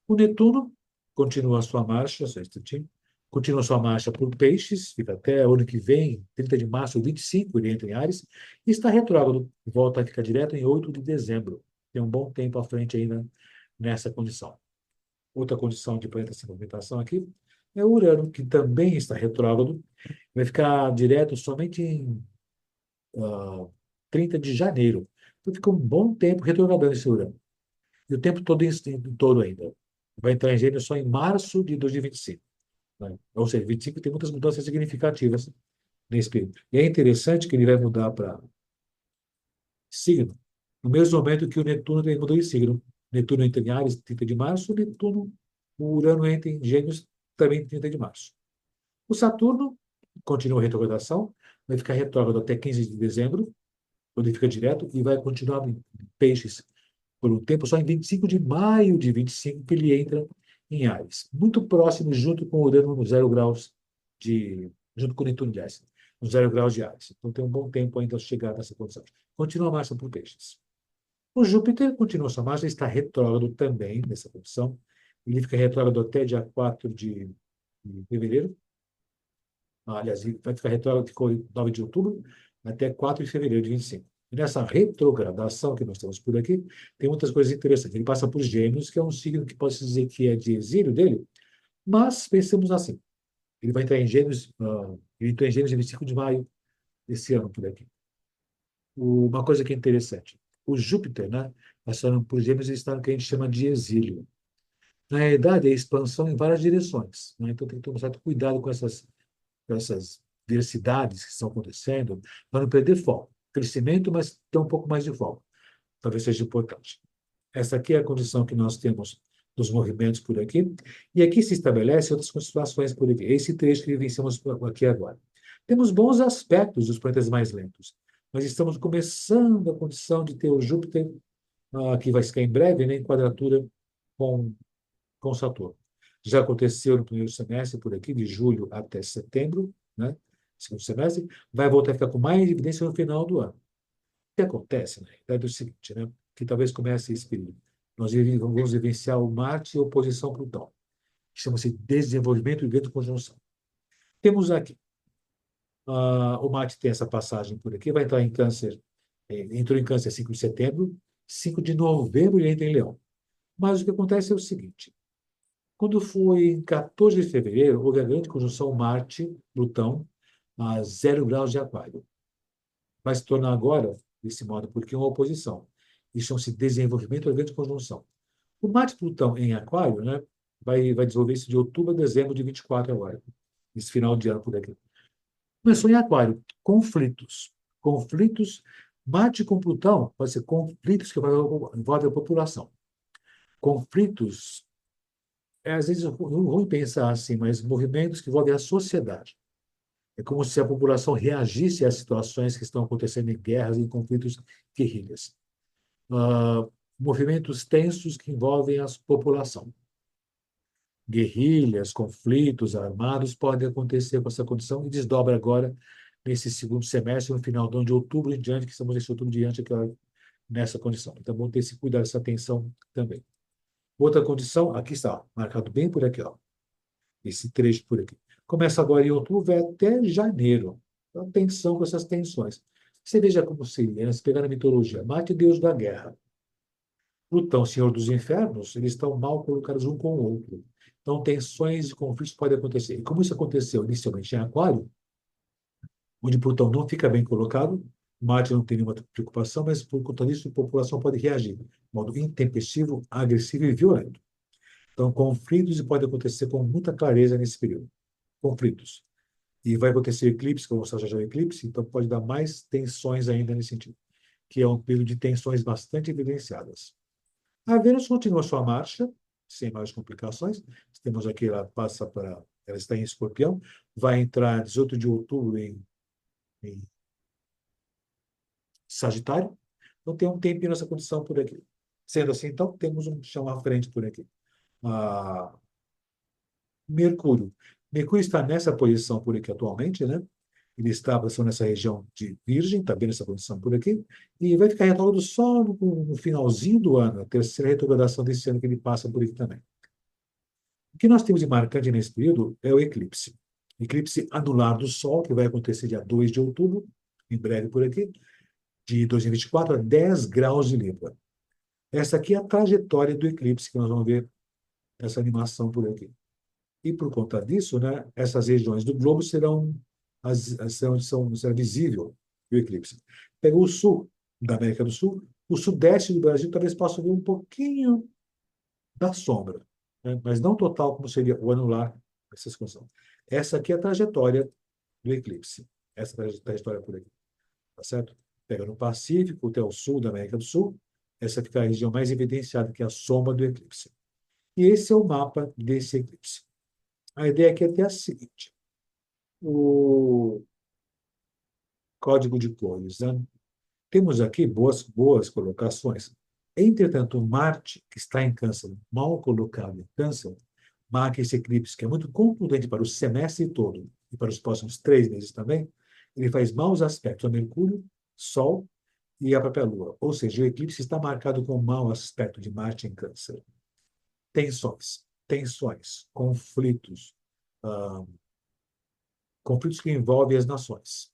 [SPEAKER 2] O Netuno continua a sua marcha, só um instantinho, continua a sua marcha por Peixes, fica até o ano que vem, 30 de março, 25, ele entra em Áries, e está retrógrado, volta a ficar direto em 8 de dezembro. Tem um bom tempo à frente ainda nessa condição. Outra condição de planeta sem movimentação aqui é o Urano, que também está retrógrado, vai ficar direto somente em 30 de janeiro. Então fica um bom tempo retrogradando esse Urano. E o tempo todo em touro ainda. Vai entrar em Gêmeos só em março de 2025. Né? Ou seja, 25 tem muitas mudanças significativas nesse período. E é interessante que ele vai mudar para signo, no mesmo momento que o Netuno mudou de signo. Netuno entra em Áries, 30 de março, o Urano entra em Gêmeos, também 30 de março. O Saturno continua a retrogradação, vai ficar retrógrado até 15 de dezembro, quando ele fica direto, e vai continuar em Peixes por um tempo, só em 25 de maio de 25 que ele entra em Áries. Muito próximo, junto com o Urano no 0 graus junto com o Netuno de Áries, no 0 graus de Áries. Então tem um bom tempo ainda a chegar nessa condição. Continua a marcha por peixes. O Júpiter continua sua marcha, está retrógrado também nessa condição. Ele fica retrógrado até dia 4 de fevereiro. Aliás, ele vai ficar retrógrado de 9 de outubro até 4 de fevereiro de 25. E nessa retrogradação que nós temos por aqui, tem muitas coisas interessantes. Ele passa por Gêmeos, que é um signo que pode-se dizer que é de exílio dele, mas pensemos assim. Ele vai entrar em Gêmeos, ele entrou em Gêmeos em 25 de maio desse ano por aqui. Uma coisa que é interessante, o Júpiter, né, passando por Gêmeos, ele está no que a gente chama de exílio. Na realidade, é expansão em várias direções, né? Então tem que tomar um certo cuidado com essas diversidades que estão acontecendo, para não perder foco. Crescimento, mas ter um pouco mais de foco. Talvez seja importante. Essa aqui é a condição que nós temos dos movimentos por aqui. E aqui se estabelece outras constelações por aqui. Esse trecho que vivenciamos aqui agora. Temos bons aspectos dos planetas mais lentos. Nós estamos começando a condição de ter o Júpiter, que vai ficar em breve, né, em quadratura com, com Saturno. Já aconteceu no primeiro semestre, por aqui, de julho até setembro, né? Segundo semestre, vai voltar a ficar com mais evidência no final do ano. O que acontece, na realidade, é o seguinte, né? Que talvez comece esse período. Nós vamos vivenciar o Marte em oposição a Plutão. Chama-se desenvolvimento e grande conjunção. Temos aqui, o Marte tem essa passagem por aqui, vai entrar em Câncer, entrou em Câncer 5 de setembro, 5 de novembro ele entra em Leão. Mas o que acontece é o seguinte, quando foi em 14 de fevereiro, houve a grande conjunção Marte-Plutão a 0 graus de Aquário. Vai se tornar agora, desse modo, porque é uma oposição. Isso chama-se desenvolvimento da grande conjunção. O Marte-Plutão em Aquário, né, vai desenvolver isso de outubro a dezembro de 24 agora, esse final de ano por aqui. Começou em Aquário, conflitos. Conflitos, Marte com Plutão, pode ser conflitos que envolvem a população. Conflitos às vezes, não vou pensar assim, mas movimentos que envolvem a sociedade. É como se a população reagisse às situações que estão acontecendo em guerras, em conflitos, guerrilhas. movimentos tensos que envolvem a população. Guerrilhas, conflitos armados podem acontecer com essa condição e desdobra agora nesse segundo semestre, no final do ano de outubro em diante, que estamos nesse outubro em diante, nessa condição. Então, vamos ter esse cuidado, essa atenção também. Outra condição, aqui está, marcado bem por aqui, ó, esse trecho por aqui. Começa agora em outubro, vai até janeiro. Então, atenção com essas tensões. Você veja como seria, né? Se pegar na mitologia, Marte, deus da guerra. Plutão, senhor dos infernos, eles estão mal colocados um com o outro. Então, tensões e conflitos podem acontecer. E como isso aconteceu inicialmente em Aquário, onde Plutão não fica bem colocado, Marte não tem nenhuma preocupação, mas por conta disso a população pode reagir de modo intempestivo, agressivo e violento. Então, conflitos podem acontecer com muita clareza nesse período. Conflitos. E vai acontecer eclipse, que eu vou mostrar já já o eclipse, então pode dar mais tensões ainda nesse sentido, que é um período de tensões bastante evidenciadas. A Vênus continua sua marcha, sem mais complicações. Temos aqui, ela está em Escorpião, vai entrar 18 de outubro em Sagitário. Então, tem um tempinho nessa condição por aqui. Sendo assim, então, temos um chão à frente por aqui. Ah, Mercúrio. Mercúrio está nessa posição por aqui atualmente, né? Ele está passando nessa região de Virgem, está bem nessa posição por aqui, e vai ficar retrógrado só no finalzinho do ano, a terceira retrogradação desse ano que ele passa por aqui também. O que nós temos de marcante nesse período é o eclipse. Eclipse anular do Sol, que vai acontecer dia 2 de outubro, em breve por aqui, de 2024, a 10 graus de Libra. Essa aqui é a trajetória do eclipse, que nós vamos ver essa animação por aqui. E por conta disso, né, essas regiões do globo será visível o eclipse. Pega o sul da América do Sul, o sudeste do Brasil talvez possa ver um pouquinho da sombra, né, mas não total como seria o anular, essas condições. Essa aqui é a trajetória do eclipse. Essa trajetória por aqui. Tá certo? Pega no Pacífico até o sul da América do Sul, essa fica a região mais evidenciada, que é a sombra do eclipse. E esse é o mapa desse eclipse. A ideia aqui é ter a seguinte: o código de cores, né? Temos aqui boas colocações. Entretanto, Marte, que está em Câncer, mal colocado em Câncer, marca esse eclipse, que é muito contundente para o semestre todo e para os próximos 3 meses também. Ele faz maus aspectos a Mercúrio, Sol e a própria Lua. Ou seja, o eclipse está marcado com mau aspecto de Marte em Câncer. Tensões, conflitos, ah, conflitos que envolvem as nações.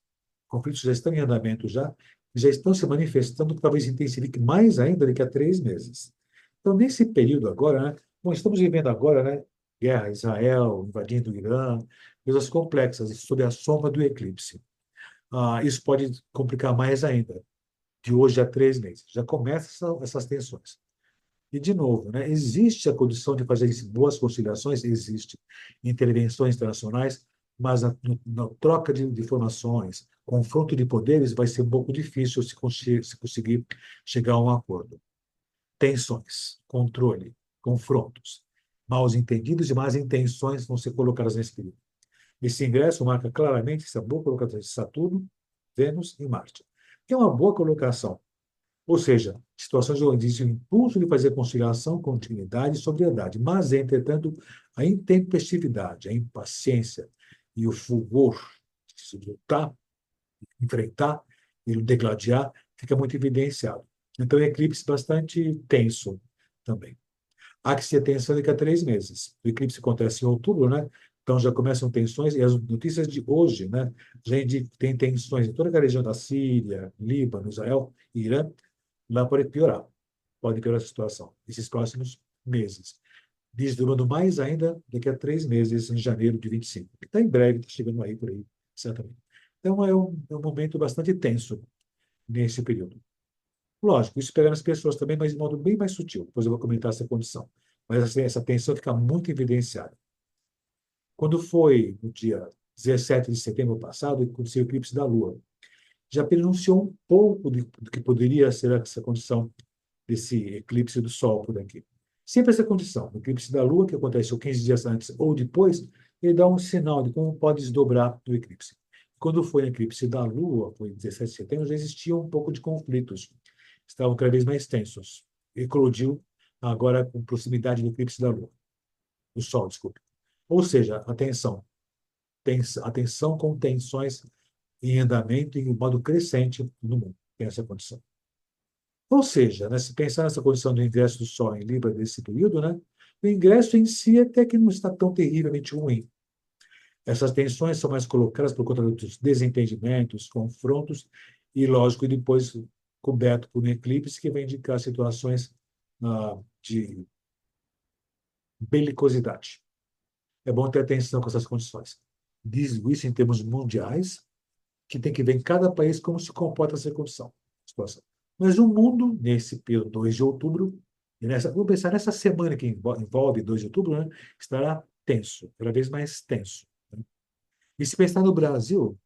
[SPEAKER 2] Conflitos já estão em andamento já estão se manifestando, que talvez intensifique mais ainda daqui a 3 meses. Então, nesse período agora, né, bom, estamos vivendo agora, né, guerra, Israel invadindo o Irã, coisas complexas, sob a sombra do eclipse. Isso pode complicar mais ainda, de hoje a 3 meses. Já começam essas tensões. E, de novo, né, existe a condição de fazer boas conciliações, existe intervenções internacionais, mas na troca de informações, confronto de poderes, vai ser um pouco difícil se conseguir chegar a um acordo. Tensões, controle, confrontos, mal entendidos e más intenções vão ser colocadas nesse período. Esse ingresso marca claramente essa boa colocação de Saturno, Vênus e Marte, que é uma boa colocação. Ou seja, situações onde existe o impulso de fazer conciliação, continuidade e sobriedade, mas, entretanto, a intempestividade, a impaciência e o fulgor de se lutar, enfrentar e degladiar fica muito evidenciado. Então, é um eclipse bastante tenso também. Há que se ter atenção daqui a 3 meses. O eclipse acontece em outubro, né? Então já começam tensões, e as notícias de hoje, né? Já indicam que tem tensões em toda a região da Síria, Líbano, Israel, Irã. Lá pode piorar a situação, esses próximos meses. Desdobrando mais ainda daqui a 3 meses, em janeiro de 25. Está em breve, está chegando aí por aí, certamente. Então é um momento bastante tenso nesse período. Lógico, isso pega nas pessoas também, mas de modo bem mais sutil. Depois eu vou comentar essa condição. Mas assim, essa tensão fica muito evidenciada. Quando foi no dia 17 de setembro passado, aconteceu o eclipse da Lua. Já prenunciou um pouco do que poderia ser essa condição desse eclipse do Sol por aqui. Sempre essa condição, o eclipse da Lua, que acontece 15 dias antes ou depois, ele dá um sinal de como pode desdobrar o eclipse. Quando foi o eclipse da Lua, foi 17 de setembro, já existia um pouco de conflitos. estavam cada vez mais tensos. Eclodiu agora com proximidade do eclipse da Lua, do Sol, desculpe. Ou seja, a tensão com tensões em andamento em um modo crescente no mundo. Tem essa condição. Ou seja, né, se pensar nessa condição do ingresso do Sol em Libra nesse período, né, o ingresso em si até que não está tão terrivelmente ruim. Essas tensões são mais colocadas por conta dos desentendimentos, confrontos e, lógico, e depois coberto por um eclipse que vai indicar situações de belicosidade. É bom ter atenção com essas condições. Diz isso em termos mundiais, que tem que ver em cada país como se comporta essa condição, situação. Mas o mundo, nesse período 2 de outubro, vamos pensar nessa semana que envolve 2 de outubro, né, estará tenso, cada vez mais tenso. Né? E se pensar no Brasil,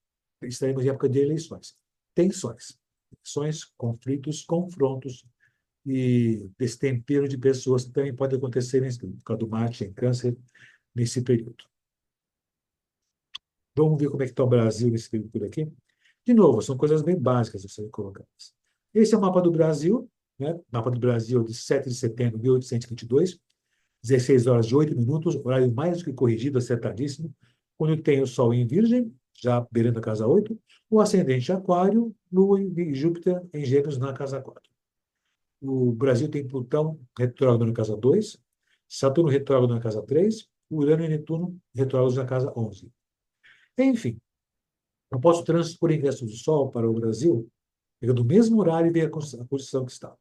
[SPEAKER 2] estaremos em época de eleições. Tensões, conflitos, confrontos e destempero de pessoas que também pode acontecer por causa do Marte em Câncer nesse período. Vamos ver como é que está o Brasil nesse período por aqui. De novo, são coisas bem básicas a serem colocadas. Esse é o mapa do Brasil, né? Mapa do Brasil de 7 de setembro de 1822, 16 horas e 8 minutos, horário mais do que corrigido, acertadíssimo, quando tem o Sol em Virgem, já beirando a casa 8, o ascendente Aquário, Lua e Júpiter em Gêmeos na casa 4. O Brasil tem Plutão retrógrado na casa 2, Saturno retrógrado na casa 3, Urano e Netuno retrógrados na casa 11. Enfim, eu posso transpor o ingresso do Sol para o Brasil, pegando o mesmo horário e ver a posição que está.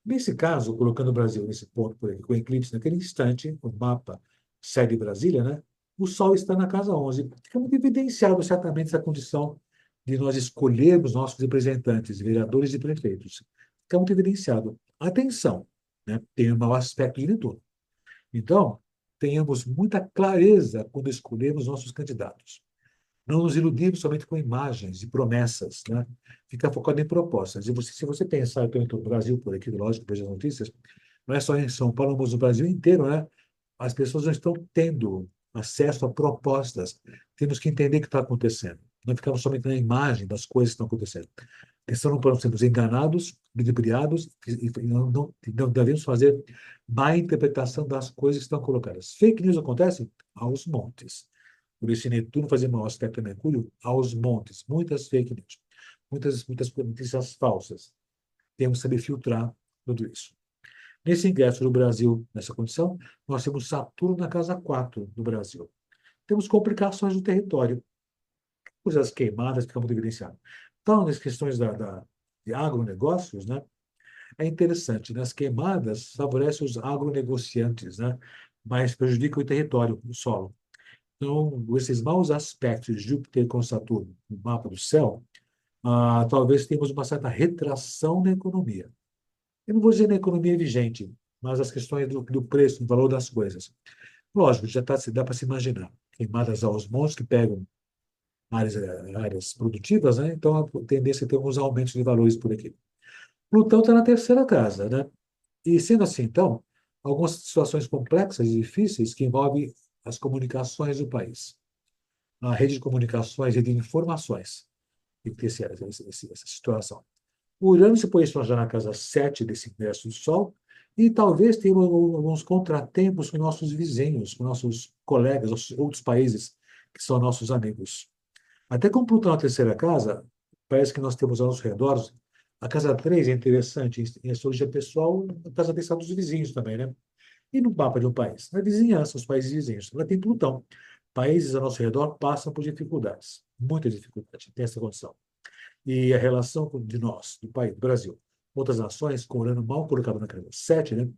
[SPEAKER 2] Nesse caso, colocando o Brasil nesse ponto por aqui, com o eclipse naquele instante, o mapa segue Brasília, né? O Sol está na casa 11. Fica muito evidenciado certamente essa condição de nós escolhermos nossos representantes, vereadores e prefeitos. Fica muito evidenciado. Atenção, né? Tem um mau aspecto de Netuno. Então, tenhamos muita clareza quando escolhemos nossos candidatos. Não nos iludimos somente com imagens e promessas, né? Ficar focado em propostas. E se você pensar, eu estou em Brasil por aqui, lógico, veja as notícias, não é só em São Paulo, mas no Brasil inteiro, né? As pessoas não estão tendo acesso a propostas. Temos que entender o que está acontecendo. Não ficamos somente na imagem das coisas que estão acontecendo. Não podemos sermos enganados, ludibriados, e não devemos fazer má interpretação das coisas que estão colocadas. Fake news acontece aos montes. Por isso, Netuno fazia mau aspecto a Mercúrio aos montes. Muitas fake news, muitas notícias falsas. Temos que saber filtrar tudo isso. Nesse ingresso do Brasil, nessa condição, nós temos Saturno na casa 4 do Brasil. Temos complicações no território. Coisas queimadas ficam muito evidenciadas. Então, nas questões de agronegócios, né, é interessante. Nas queimadas, favorece os agronegociantes, né, mas prejudica o território, o solo. Então, esses maus aspectos de Júpiter com Saturno no mapa do céu, talvez tenhamos uma certa retração na economia. Eu não vou dizer na economia vigente, mas as questões do preço, do valor das coisas. Lógico, dá para se imaginar. Queimadas aos montes que pegam áreas produtivas, né? Então, a tendência é ter alguns aumentos de valores por aqui. Plutão está na terceira casa, né? E sendo assim, então, algumas situações complexas e difíceis que envolvem as comunicações do país. A rede de comunicações, rede de informações, e ter essa situação. O Urano se posiciona já na casa 7 desse ingresso do Sol, e talvez tenha alguns contratempos com nossos vizinhos, com nossos colegas, outros países que são nossos amigos. Até com Plutão na terceira casa, parece que nós temos ao nosso redor. A casa 3 é interessante em astrologia pessoal, a casa 3 está dos vizinhos também, né? E no mapa de um país? Na vizinhança, os países vizinhos. Ela tem Plutão. Países ao nosso redor passam por dificuldades, muitas dificuldades, tem essa condição. E a relação de nós, do país, do Brasil, outras nações, com Urano mal colocado na casa 7, né,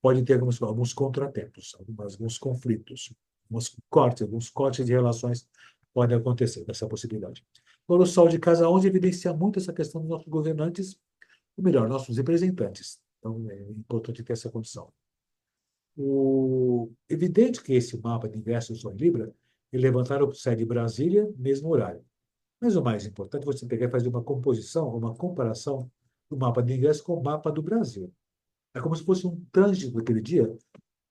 [SPEAKER 2] pode ter alguns contratempos, alguns conflitos, alguns cortes de relações podem acontecer dessa possibilidade. Agora, o Sol de casa 11 evidencia muito essa questão dos nossos governantes, ou melhor, nossos representantes. Então, é importante ter essa condição. Evidente que esse mapa de ingresso do Sol em Libra, ele levantaram o sede de Brasília, mesmo horário. Mas o mais importante é você pegar e fazer uma composição, uma comparação do mapa de ingresso com o mapa do Brasil. É como se fosse um trânsito daquele dia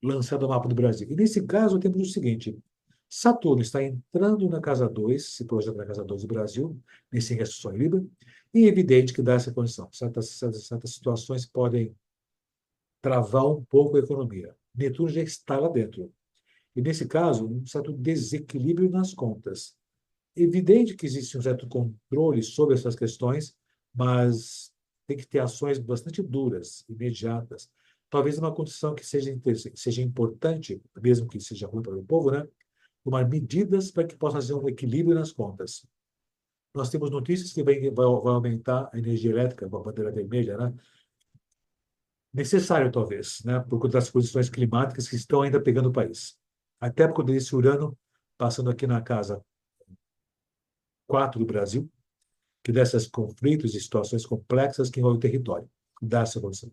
[SPEAKER 2] lançado o mapa do Brasil. E nesse caso, temos o seguinte: Saturno está entrando na casa 2, se projeta na casa 2 do Brasil, nesse ingresso só em Libra, e é evidente que dá essa condição. Certas situações podem travar um pouco a economia. Netuno já está lá dentro. E, nesse caso, um certo desequilíbrio nas contas. Evidente que existe um certo controle sobre essas questões, mas tem que ter ações bastante duras, imediatas. Talvez uma condição que seja importante, mesmo que seja ruim para o povo, né? Tomar medidas para que possa haver um equilíbrio nas contas. Nós temos notícias que vai aumentar a energia elétrica, a bandeira vermelha, né? Necessário, talvez, né? Por conta das condições climáticas que estão ainda pegando o país. Até por conta desse Urano passando aqui na casa 4 do Brasil, que dessas conflitos e situações complexas que envolvem o território, dá essa condição.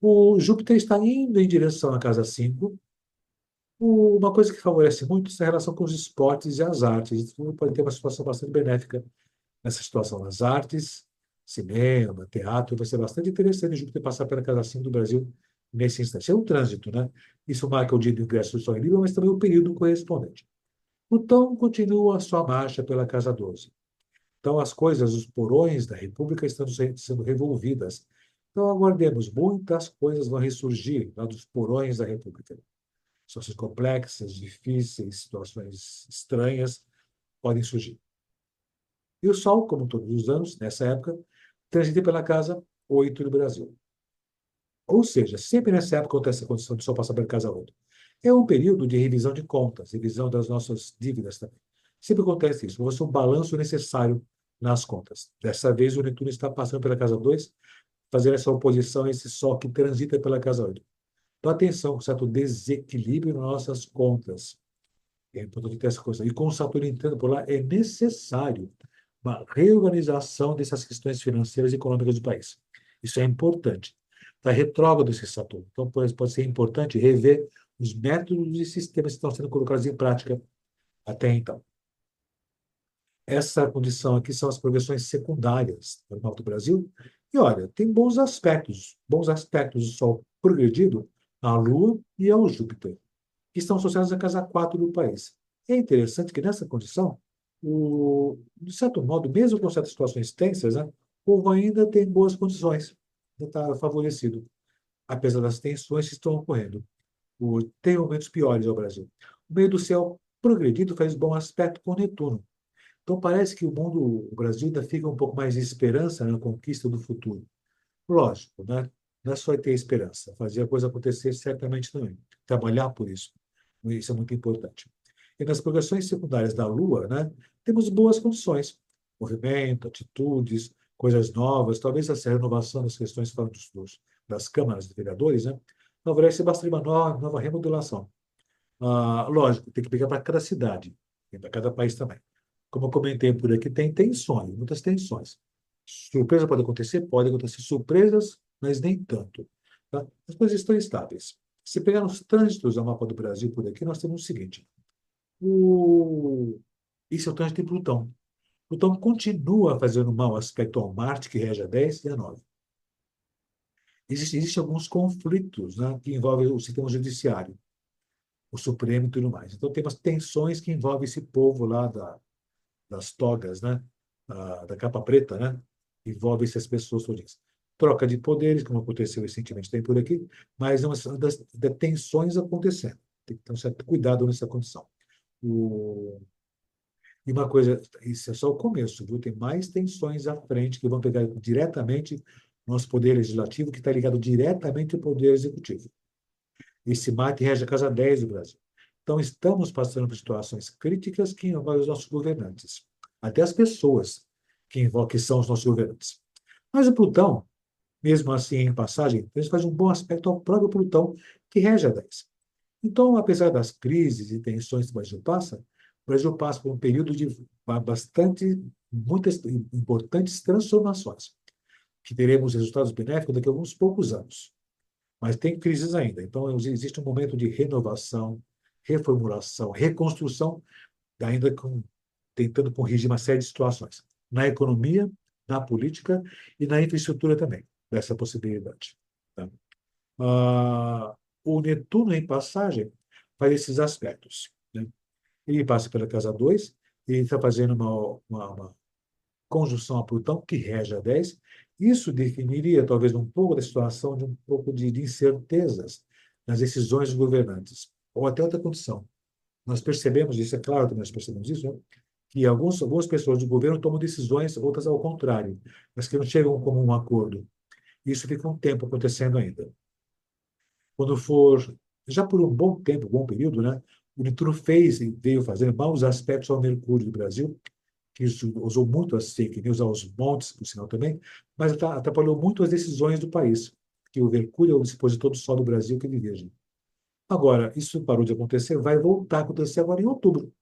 [SPEAKER 2] O Júpiter está indo em direção à casa 5. Uma coisa que favorece muito é a relação com os esportes e as artes. Isso pode ter uma situação bastante benéfica nessa situação. As artes, cinema, teatro, vai ser bastante interessante o Júpiter passar pela casa 5 do Brasil nesse instante. É um trânsito, né? Isso marca o dia do ingresso do Sol em Libra, mas também o período correspondente. Plutão continua a sua marcha pela casa 12. Então, as coisas, os porões da República estão sendo revolvidas. Então, aguardemos, muitas coisas vão ressurgir lá dos porões da República. Situações complexas, difíceis, situações estranhas podem surgir. E o Sol, como todos os anos, nessa época, transita pela casa 8 do Brasil. Ou seja, sempre nessa época acontece a condição de Sol passar pela casa 8. É um período de revisão de contas, revisão das nossas dívidas também. Sempre acontece isso. Vai ser um balanço necessário nas contas. Dessa vez, o Netuno está passando pela casa 2, fazendo essa oposição a esse Sol que transita pela casa 8. Então, atenção, um certo desequilíbrio nas nossas contas. É importante ter essa coisa. E com o Saturno entrando por lá, é necessário uma reorganização dessas questões financeiras e econômicas do país. Isso é importante. Está retrógrado esse Saturno. Então, pode ser importante rever os métodos e sistemas que estão sendo colocados em prática até então. Essa condição aqui são as progressões secundárias do normal do Brasil. E olha, tem bons aspectos do Sol progredido à Lua e ao Júpiter, que estão associados à casa 4 do país. É interessante que, nessa condição, de certo modo, mesmo com certas situações tensas, né, o povo ainda tem boas condições, ainda está favorecido, apesar das tensões que estão ocorrendo. Tem momentos piores ao Brasil. O meio do céu progredido faz bom aspecto com Netuno. Então, parece que o Brasil ainda fica um pouco mais de esperança na conquista do futuro. Lógico, né? Não é só ter esperança, fazer a coisa acontecer certamente também. Trabalhar por isso. Isso é muito importante. E nas progressões secundárias da Lua, né, temos boas condições. Movimento, atitudes, coisas novas, talvez essa renovação das questões falando das câmaras de vereadores, né, favorece bastante uma nova remodelação. Lógico, tem que pegar para cada cidade, e para cada país também. Como eu comentei por aqui, tem tensões, muitas tensões. Surpresa pode acontecer surpresas, mas nem tanto. Tá? As coisas estão estáveis. Se pegar os trânsitos do mapa do Brasil por aqui, nós temos o seguinte: esse é o trânsito de Plutão. Plutão continua fazendo um mau aspecto ao Marte, que rege a 10 e a 9. Existem alguns conflitos, né, que envolvem o sistema judiciário, o Supremo e tudo mais. Então, tem umas tensões que envolvem esse povo lá das togas, né? Da capa preta, né? Envolve essas pessoas todas. Troca de poderes, como aconteceu recentemente, tem por aqui, mas não das tensões acontecendo. Tem que ter um certo cuidado nessa condição. E uma coisa, isso é só o começo, viu? Tem mais tensões à frente que vão pegar diretamente o nosso poder legislativo, que está ligado diretamente ao poder executivo. Esse Marte rege a casa 10 do Brasil. Então, estamos passando por situações críticas que envolvem os nossos governantes, até as pessoas que são os nossos governantes. Mas o Plutão, mesmo assim, em passagem, ele faz um bom aspecto ao próprio Plutão, que rege a 10. Então, apesar das crises e tensões que o Brasil passa por um período de muitas importantes transformações, que teremos resultados benéficos daqui a alguns poucos anos. Mas tem crises ainda. Então, existe um momento de renovação, reformulação, reconstrução, ainda tentando corrigir uma série de situações. Na economia, na política e na infraestrutura também, dessa possibilidade. Tá? O Netuno, em passagem, faz esses aspectos. Né? Ele passa pela casa 2, ele está fazendo uma conjunção a Plutão, que rege a 10. Isso definiria, talvez, um pouco da situação de um pouco de incertezas nas decisões dos governantes. Ou até outra condição. Nós percebemos isso, é claro que nós percebemos isso, né? Que algumas pessoas do governo tomam decisões, outras ao contrário, mas que não chegam como um acordo. Isso fica um tempo acontecendo ainda. Quando for, já por um bom tempo, um bom período, né? O Netuno fez e veio fazendo maus aspectos ao Mercúrio do Brasil, que usou muito as fake news aos montes, por sinal também, mas atrapalhou muito as decisões do país, que o Mercúrio é o dispositor do Sol do Brasil que ele rege. Agora, isso parou de acontecer, vai voltar a acontecer agora em outubro,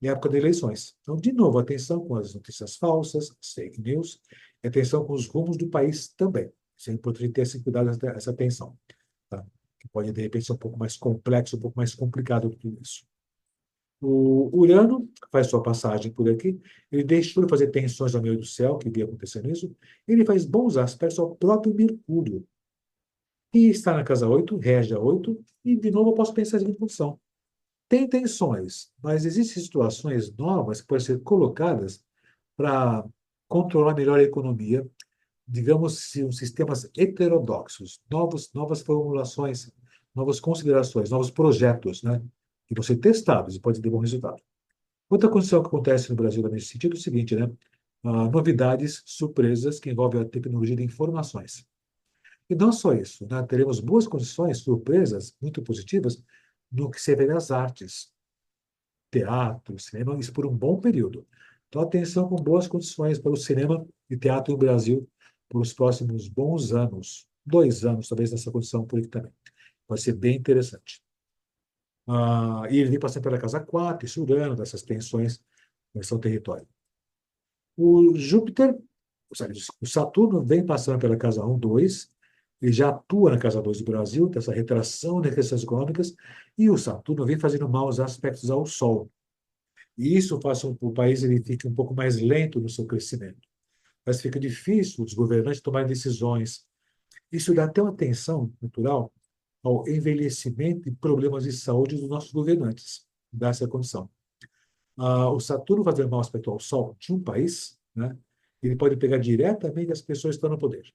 [SPEAKER 2] em época de eleições. Então, de novo, atenção com as notícias falsas, as fake news, e atenção com os rumos do país também. Isso é importante ter esse cuidado, essa atenção, tá? Que pode, de repente, ser um pouco mais complexo, um pouco mais complicado do que isso. O Urano faz sua passagem por aqui, ele deixou de fazer tensões ao meio do céu, que via acontecendo isso, ele faz bons aspectos ao próprio Mercúrio, que está na casa 8, rege a 8, e de novo eu posso pensar em função. Tem tensões, mas existem situações novas que podem ser colocadas para controlar melhor a economia, digamos, sistemas heterodoxos, novas formulações, novas considerações, novos projetos, né, que vão ser testados e podem ter bom resultado. Outra condição que acontece no Brasil nesse sentido é o seguinte, né? Novidades, surpresas que envolvem a tecnologia de informações. E não só isso, né? Teremos boas condições, surpresas muito positivas no que se refere às artes, teatro, cinema, isso por um bom período. Então, atenção com boas condições para o cinema e teatro no Brasil por os próximos bons anos, 2 anos, talvez nessa condição por aqui também. Pode ser bem interessante. E ele vem passando pela casa 4, isso Urano, dessas tensões com relação ao território. O Júpiter, o Saturno vem passando pela casa 1, 2, ele já atua na casa 2 do Brasil, dessa retração das questões econômicas, e o Saturno vem fazendo maus aspectos ao Sol. E isso faz com que o país ele fique um pouco mais lento no seu crescimento. Mas fica difícil os governantes tomarem decisões. Isso dá até uma atenção natural ao envelhecimento e problemas de saúde dos nossos governantes, dá essa condição. O Saturno fazendo mau aspecto ao Sol de um país, né, ele pode pegar diretamente as pessoas que estão no poder.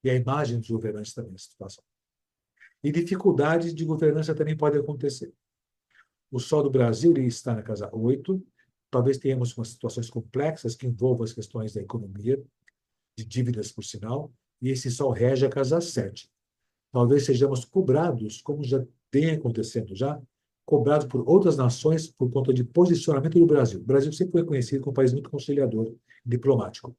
[SPEAKER 2] E a imagem dos governantes também, nessa situação. E dificuldades de governança também podem acontecer. O Sol do Brasil ele está na casa 8. Talvez tenhamos umas situações complexas que envolvam as questões da economia, de dívidas, por sinal, e esse Sol rege a casa 7. Talvez sejamos cobrados, como já tem acontecendo já, cobrados por outras nações por conta de posicionamento do Brasil. O Brasil sempre foi conhecido como um país muito conciliador, diplomático.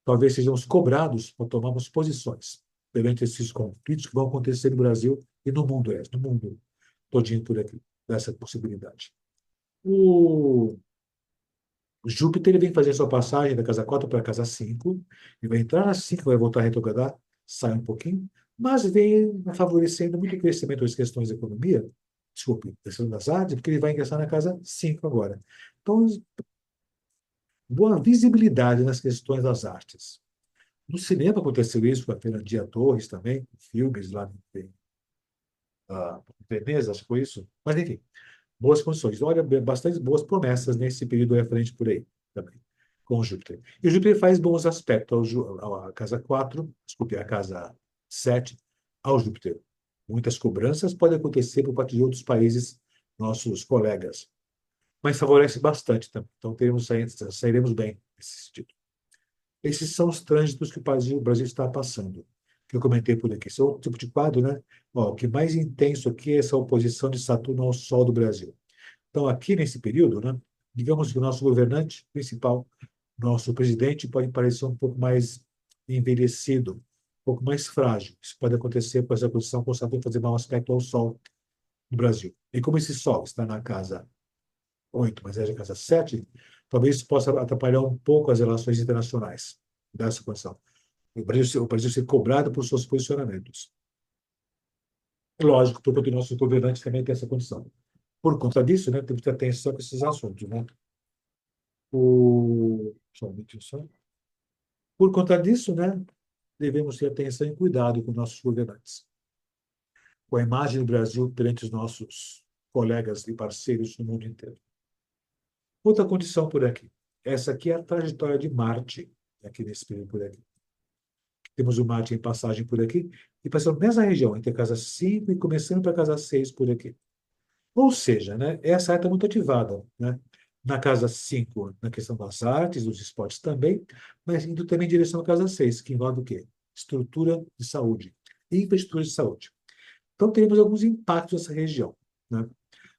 [SPEAKER 2] Talvez sejamos cobrados por tomarmos posições perante esses conflitos que vão acontecer no Brasil e no mundo, no mundo todinho por aqui, dessa possibilidade. O Júpiter ele vem fazer sua passagem da casa 4 para a casa 5, ele vai entrar na 5, vai voltar a retrogradar, sai um pouquinho, mas vem favorecendo muito o crescimento das questões da economia, desculpe, das artes, porque ele vai ingressar na casa 5 agora. Então, boa visibilidade nas questões das artes. No cinema aconteceu isso com a Fernandinha Torres também, filmes lá em Veneza, acho que foi isso. Mas, enfim, boas condições. Olha, bastante boas promessas nesse período à frente por aí também, com o Júpiter. E o Júpiter faz bons aspectos à casa 4, desculpe, à casa 7, ao Júpiter. Muitas cobranças podem acontecer por parte de outros países, nossos colegas, mas favorece bastante também. Então, sairemos bem nesse sentido. Esses são os trânsitos que o Brasil está passando, que eu comentei por aqui. Esse é outro tipo de quadro, né? Ó, o que mais intenso aqui é essa oposição de Saturno ao Sol do Brasil. Então, aqui nesse período, né, digamos que o nosso governante principal, nosso presidente, pode parecer um pouco mais envelhecido, um pouco mais frágil. Isso pode acontecer com essa posição com o Saturno fazer mau aspecto ao Sol do Brasil. E como esse Sol está na casa 8, mas é a casa 7, talvez isso possa atrapalhar um pouco as relações internacionais dessa condição. O Brasil ser cobrado por seus posicionamentos. Lógico, porque o nosso governante também tem essa condição. Por conta disso, né, temos que ter atenção com esses assuntos, né? Só um minutinho só. Por conta disso, né, devemos ter atenção e cuidado com nossos governantes. Com a imagem do Brasil perante os nossos colegas e parceiros no mundo inteiro. Outra condição por aqui. Essa aqui é a trajetória de Marte, aqui nesse período por aqui. Temos o Marte em passagem por aqui, e passando nessa região, entre a casa 5 e começando para a casa 6 por aqui. Ou seja, né, essa área está muito ativada, né? Na casa 5 na questão das artes, dos esportes também, mas indo também em direção à casa 6 que envolve o quê? Estrutura de saúde, infraestrutura de saúde. Então, teremos alguns impactos nessa região, né?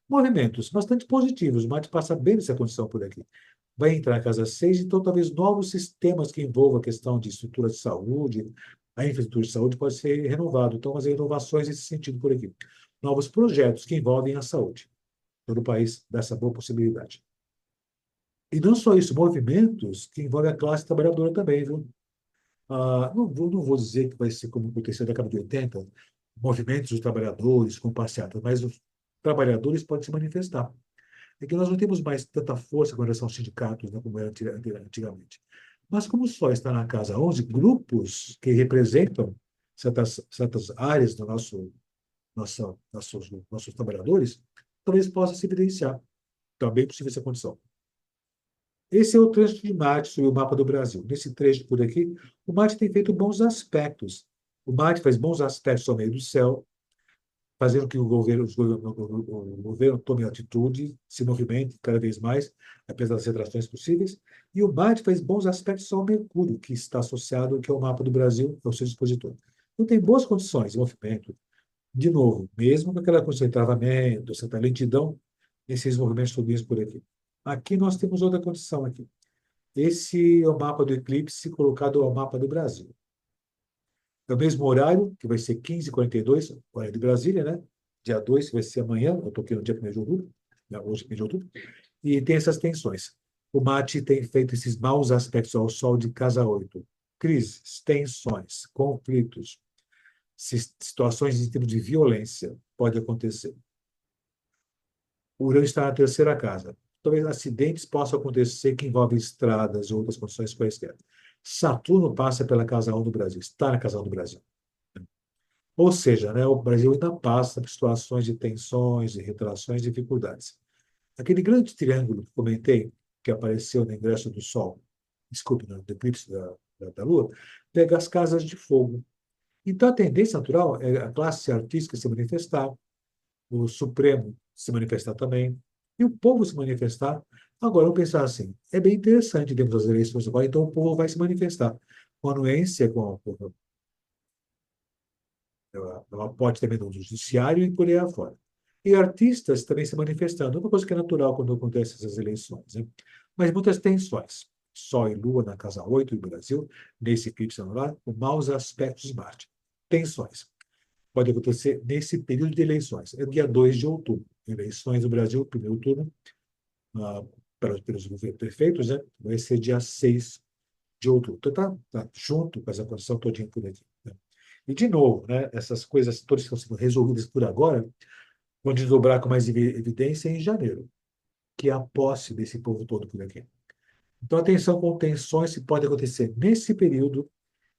[SPEAKER 2] Movimentos bastante positivos. O Marte passa bem nessa condição por aqui. Vai entrar na casa 6, então talvez novos sistemas que envolvam a questão de estrutura de saúde, a infraestrutura de saúde pode ser renovado. Então, fazer inovações nesse sentido por aqui. Novos projetos que envolvem a saúde. Todo o país dá essa boa possibilidade. E não só isso, movimentos que envolvem a classe trabalhadora também, viu? Não vou dizer que vai ser como aconteceu na década de 80, movimentos dos trabalhadores com passeatas, mas os trabalhadores podem se manifestar. É que nós não temos mais tanta força com relação aos sindicatos, né, como era antigamente. Mas como só está na Casa 11, grupos que representam certas áreas do nossos trabalhadores, talvez possa se evidenciar. Também é possível essa condição. Esse é o trânsito de Marte sobre o mapa do Brasil. Nesse trecho por aqui, o Marte tem feito bons aspectos. O Marte faz bons aspectos ao meio do céu, fazendo que o governo tome atitude, se movimente cada vez mais, apesar das retrações possíveis. E o Marte faz bons aspectos ao Mercúrio, que está associado que é o mapa do Brasil, ao seu dispositor. Então, tem boas condições de movimento. De novo, mesmo com aquela condição de travamento, certa lentidão, esses movimentos todos por aqui. Aqui nós temos outra condição aqui. Esse é o mapa do eclipse colocado ao mapa do Brasil. É o mesmo horário, que vai ser 15h42, hora de Brasília, né? Dia 2, que vai ser amanhã, eu estou aqui no dia 1º de outubro, né? Hoje, 1º de outubro, e tem essas tensões. O Marte tem feito esses maus aspectos ao Sol de casa 8. Crises, tensões, conflitos, situações em termos de violência pode acontecer. O Urano está na terceira casa. Talvez acidentes possam acontecer que envolvem estradas e outras condições quaisquer. Saturno passa pela casa 1 do Brasil, está na casa 1 do Brasil. Ou seja, né, o Brasil ainda passa por situações de tensões, de retrações, dificuldades. Aquele grande triângulo que comentei, que apareceu no ingresso do Sol, desculpe, no eclipse da Lua, pega as casas de fogo. Então, a tendência natural é a classe artística se manifestar, o Supremo se manifestar também, e o povo se manifestar. Agora, vamos pensar assim, é bem interessante, temos as eleições agora, então o povo vai se manifestar com anuência, ela pode também no judiciário e por aí afora. E artistas também se manifestando, uma coisa que é natural quando acontecem essas eleições, né? Mas muitas tensões. Sol e Lua na casa 8 do Brasil, nesse eclipse anular, com maus aspectos de Marte. Tensões. Pode acontecer nesse período de eleições. É dia 2 de outubro. Eleições do Brasil, primeiro turno, ah, pelos prefeitos, né? Vai ser dia 6 de outubro. Então, tá junto com essa condição todinha por aqui, né? E, de novo, né, essas coisas todas que estão sendo resolvidas por agora vão desdobrar com mais evidência em janeiro, que é a posse desse povo todo por aqui. Então, atenção com tensões que podem acontecer nesse período,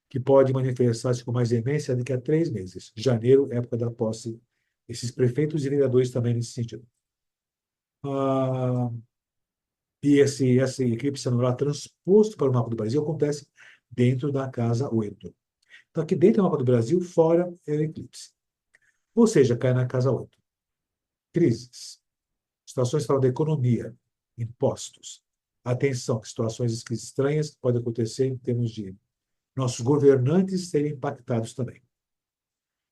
[SPEAKER 2] que pode manifestar-se com mais veemência daqui a 3 meses. Janeiro, época da posse desses prefeitos e vereadores também nesse sentido. Ah, e esse eclipse anular transposto para o mapa do Brasil acontece dentro da casa 8. Então, aqui dentro do mapa do Brasil, fora é o eclipse. Ou seja, cai na casa 8. Crises, situações que falam da economia, impostos. Atenção, situações estranhas que podem acontecer em termos de nossos governantes serem impactados também.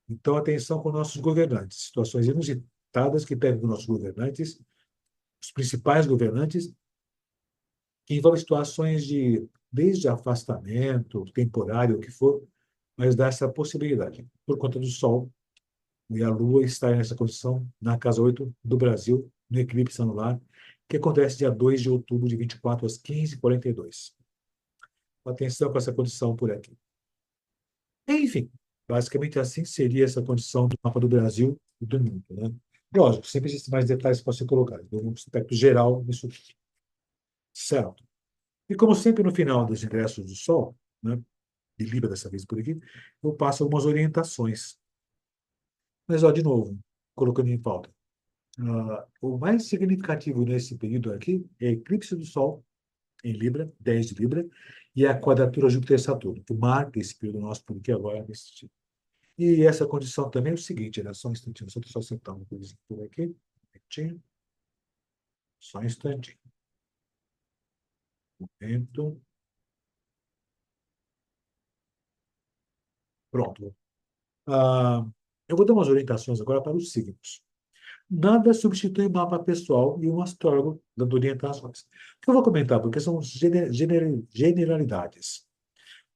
[SPEAKER 2] Então, atenção com nossos governantes. Situações inusitadas que pegam nossos governantes, os principais governantes, que envolvem situações de, desde afastamento, temporário, o que for, mas dá essa possibilidade. Por conta do Sol e a Lua estarem nessa condição na casa 8 do Brasil, no eclipse anular, que acontece dia 2 de outubro, de 24 às 15h42. Atenção com essa condição por aqui. Enfim, basicamente assim seria essa condição do mapa do Brasil e do mundo, né? Lógico, sempre existem mais detalhes que podem ser colocados. Dou um aspecto geral nisso aqui. Certo. E como sempre no final dos ingressos do Sol, né, de Libra dessa vez por aqui, eu passo algumas orientações. Mas, ó, de novo, colocando em pauta. O mais significativo nesse período aqui é eclipse do Sol em Libra, 10 de Libra, e a quadratura Júpiter-Saturno, que marca esse período nosso por aqui agora, nesse tipo. E essa condição também é o seguinte, né? Só um instantinho, só sentar uma coisinha por aqui. Um minutinho. Só um instantinho. Momento. Pronto. Ah, eu vou dar umas orientações agora para os signos. Nada substitui um mapa pessoal e um astrólogo dando orientações. O que eu vou comentar, porque são generalidades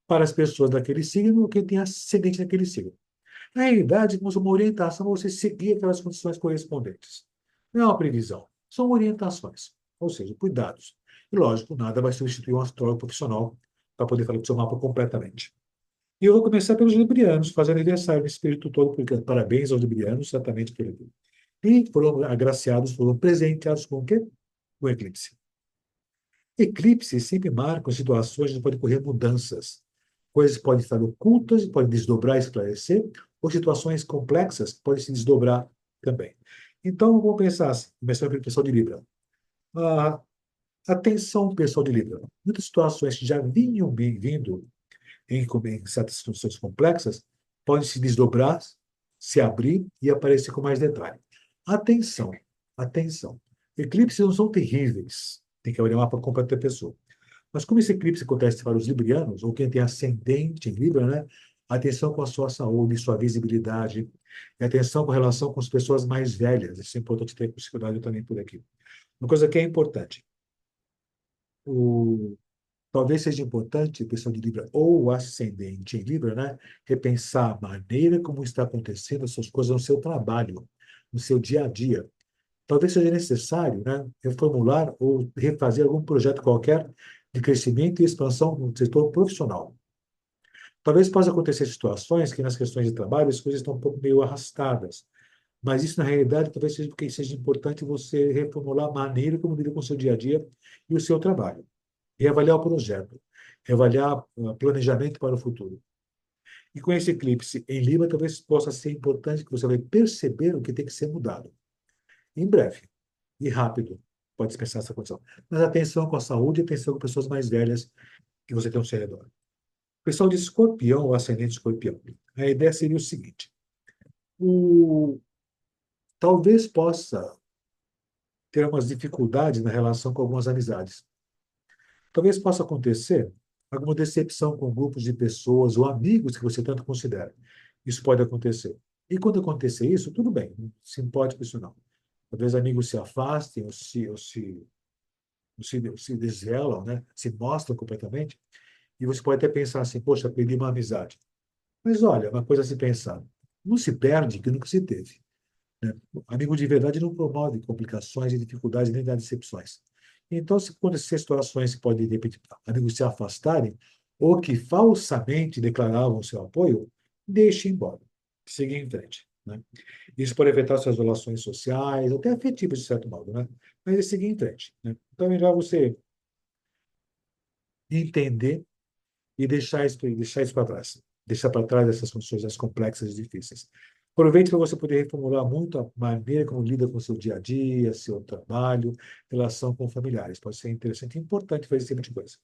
[SPEAKER 2] para as pessoas daquele signo ou quem tem ascendente naquele signo. Na realidade, temos uma orientação para você seguir aquelas condições correspondentes. Não é uma previsão, são orientações, ou seja, cuidados. E, lógico, nada vai substituir um astrólogo profissional para poder falar do seu mapa completamente. E eu vou começar pelos librianos, fazendo aniversário nesse período todo, porque parabéns aos librianos, certamente por ele. E foram agraciados, foram presenteados com o quê? O eclipse. Eclipses sempre marcam situações onde podem ocorrer mudanças. Coisas podem estar ocultas, podem desdobrar e esclarecer, ou situações complexas que podem se desdobrar também. Então, vamos pensar assim, começando pelo pessoal de Libra. Ah, atenção, pessoal de Libra. Muitas situações que já vinham vindo em certas situações complexas podem se desdobrar, se abrir e aparecer com mais detalhe. Atenção, atenção. Eclipses não são terríveis. Tem que olhar o mapa completo da pessoa. Mas como esse eclipse acontece para os librianos, ou quem tem ascendente em Libra, né? Atenção com a sua saúde, sua visibilidade, e atenção com relação com as pessoas mais velhas. Isso é importante ter cuidado também por aqui. Uma coisa que é importante, o, talvez seja importante, pessoal de Libra ou ascendente em Libra, né? Repensar a maneira como está acontecendo as suas coisas no seu trabalho, no seu dia a dia. Talvez seja necessário, né, reformular ou refazer algum projeto qualquer de crescimento e expansão no setor profissional. Talvez possa acontecer situações que nas questões de trabalho as coisas estão um pouco meio arrastadas, mas isso na realidade talvez seja porque seja importante você reformular a maneira como lida com o seu dia a dia e o seu trabalho, reavaliar o projeto, reavaliar planejamento para o futuro. E com esse eclipse em Libra, talvez possa ser importante que você vai perceber o que tem que ser mudado. Em breve e rápido, pode dispensar essa condição. Mas atenção com a saúde e atenção com pessoas mais velhas que você tem ao seu redor. Pessoal de escorpião ou ascendente de escorpião, a ideia seria o seguinte: o, talvez possa ter umas dificuldades na relação com algumas amizades. Talvez possa acontecer alguma decepção com grupos de pessoas ou amigos que você tanto considera. Isso pode acontecer. E quando acontecer isso, tudo bem, não se importe com isso não. Talvez amigos se afastem ou se desvelam, né? Se mostram completamente. E você pode até pensar assim, poxa, perdi uma amizade. Mas olha, uma coisa a se pensar. Não se perde que nunca se teve. Né? Amigo de verdade não promove complicações e dificuldades nem dá decepções. Então, se acontecer situações que podem, de repente, amigos se afastarem ou que falsamente declaravam seu apoio, deixe embora. Siga em frente. Né? Isso pode afetar suas relações sociais, até afetivas, de certo modo. Né? Mas é seguir em frente. Né? Então, é melhor você entender e deixar isso para trás. Deixar para trás essas funções mais complexas e difíceis. Aproveite para você poder reformular muito a maneira como lida com o seu dia a dia, seu trabalho, relação com familiares. Pode ser interessante e importante fazer esse tipo de coisa.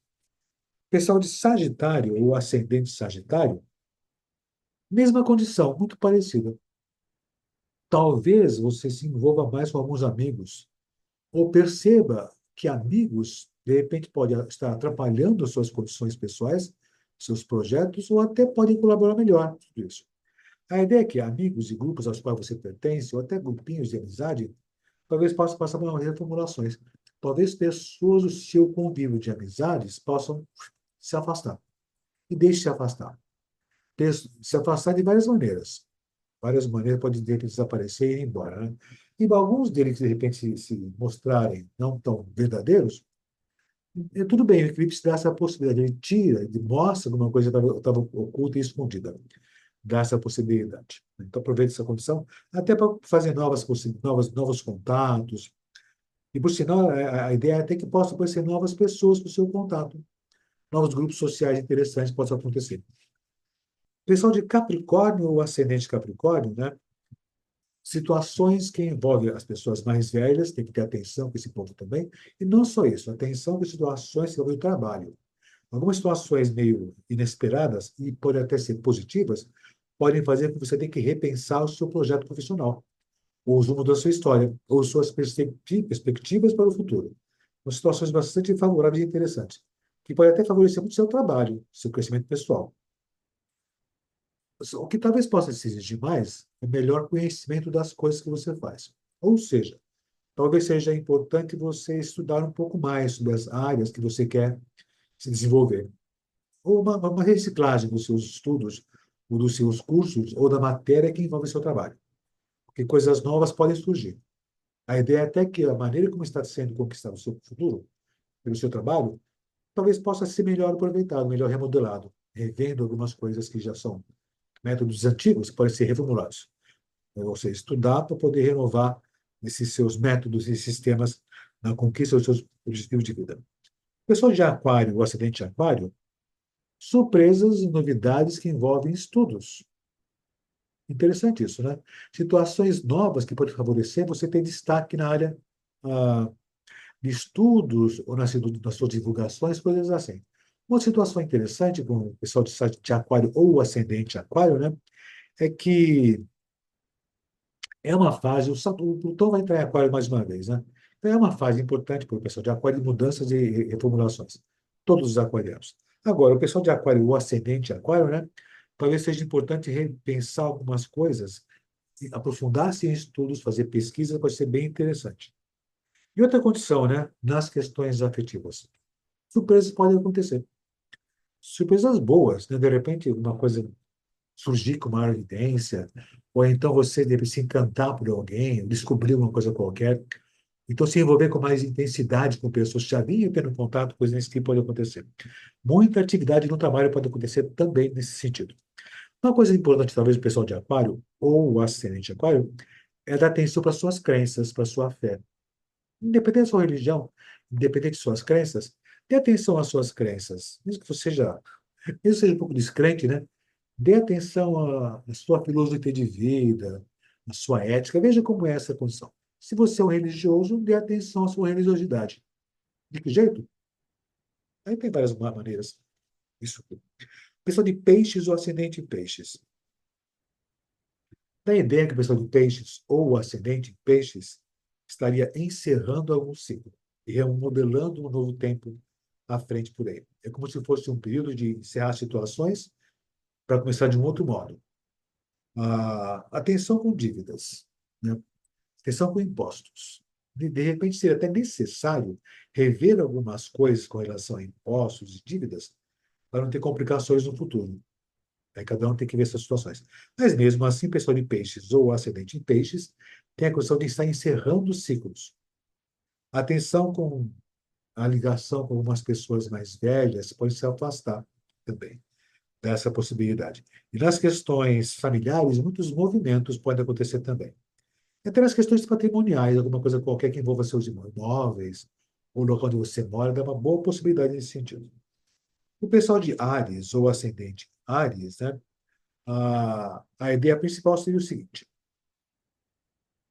[SPEAKER 2] Pessoal de Sagitário ou ascendente Sagitário, mesma condição, muito parecida. Talvez você se envolva mais com alguns amigos ou perceba que amigos, de repente, podem estar atrapalhando as suas condições pessoais, seus projetos, ou até podem colaborar melhor com tudo isso. A ideia é que amigos e grupos aos quais você pertence, ou até grupinhos de amizade, talvez possam passar por reformulações. Talvez pessoas do seu convívio de amizades possam se afastar. E deixe se afastar. Se afastar de várias maneiras. Várias maneiras podem, de repente, desaparecer e ir embora. Né? E alguns deles, de repente, se mostrarem não tão verdadeiros, tudo bem, o eclipse dá essa possibilidade. Ele tira, ele mostra alguma coisa estava oculta e escondida. Dá essa possibilidade. Então, aproveite essa condição, até para fazer novos contatos. E, por sinal, a ideia é até que possa aparecer novas pessoas para o seu contato. Novos grupos sociais interessantes possam acontecer. Pessoal de Capricórnio ou ascendente Capricórnio, né? Situações que envolvem as pessoas mais velhas, tem que ter atenção com esse povo também. E não só isso, atenção com situações que envolvem o trabalho. Algumas situações meio inesperadas, e podem até ser positivas, podem fazer com que você tenha que repensar o seu projeto profissional, ou o rumo da sua história, ou suas perspectivas para o futuro. São situações bastante favoráveis e interessantes, que podem até favorecer muito o seu trabalho, seu crescimento pessoal. O que talvez possa se exigir mais é melhor conhecimento das coisas que você faz. Ou seja, talvez seja importante você estudar um pouco mais sobre as áreas que você quer se desenvolver. Ou uma reciclagem dos seus estudos, ou dos seus cursos, ou da matéria que envolve o seu trabalho. Porque coisas novas podem surgir. A ideia é até que a maneira como está sendo conquistado o seu futuro, pelo seu trabalho, talvez possa ser melhor aproveitado, melhor remodelado, revendo algumas coisas que já são métodos antigos, que podem ser reformulados. Ou seja, estudar para poder renovar esses seus métodos e sistemas na conquista dos seus objetivos de vida. O pessoal de aquário, o acidente de aquário, surpresas e novidades que envolvem estudos. Interessante isso, né? Situações novas que podem favorecer você ter destaque na área ah, de estudos ou nas suas divulgações, coisas assim. Uma situação interessante com o pessoal de site de aquário ou ascendente aquário, né? É que é uma fase, o Plutão vai entrar em aquário mais uma vez, né? Então é uma fase importante para o pessoal de aquário de mudanças e reformulações. Todos os aquarianos. Agora, o pessoal de aquário ou ascendente aquário, né? Talvez seja importante repensar algumas coisas, e aprofundar-se em estudos, fazer pesquisa, pode ser bem interessante. E outra condição, né? Nas questões afetivas. Surpresas podem acontecer. Surpresas boas, né? De repente, uma coisa surgir com uma evidência, ou então você deve se encantar por alguém, descobrir uma coisa qualquer. Então, se envolver com mais intensidade com pessoas que já vinham tendo contato, coisas nesse tipo pode acontecer. Muita atividade no trabalho pode acontecer também nesse sentido. Uma coisa importante, talvez, o pessoal de aquário, ou o ascendente de aquário, é dar atenção para suas crenças, para sua fé. Independente da sua religião, independente de suas crenças, dê atenção às suas crenças. Mesmo que seja um pouco descrente, né? Dê atenção à sua filosofia de vida, à sua ética. Veja como é essa condição. Se você é um religioso, dê atenção à sua religiosidade. De que jeito? Aí tem várias maneiras. Isso. Pessoa de peixes ou ascendente em peixes. Dá a ideia que a pessoa de peixes ou ascendente em peixes estaria encerrando algum ciclo e remodelando um novo tempo à frente por aí. É como se fosse um período de encerrar situações para começar de um outro modo. Atenção com dívidas, né? Atenção com impostos. De repente, seria até necessário rever algumas coisas com relação a impostos e dívidas para não ter complicações no futuro. Aí cada um tem que ver essas situações. Mas mesmo assim, pessoal de peixes ou ascendente em peixes tem a questão de estar encerrando ciclos. Atenção com a ligação com algumas pessoas mais velhas pode se afastar também dessa possibilidade. E nas questões familiares, muitos movimentos podem acontecer também. Até nas questões patrimoniais, alguma coisa qualquer que envolva seus imóveis, ou no local onde você mora, dá uma boa possibilidade nesse sentido. O pessoal de Áries, ou ascendente Áries, né? A ideia principal seria o seguinte: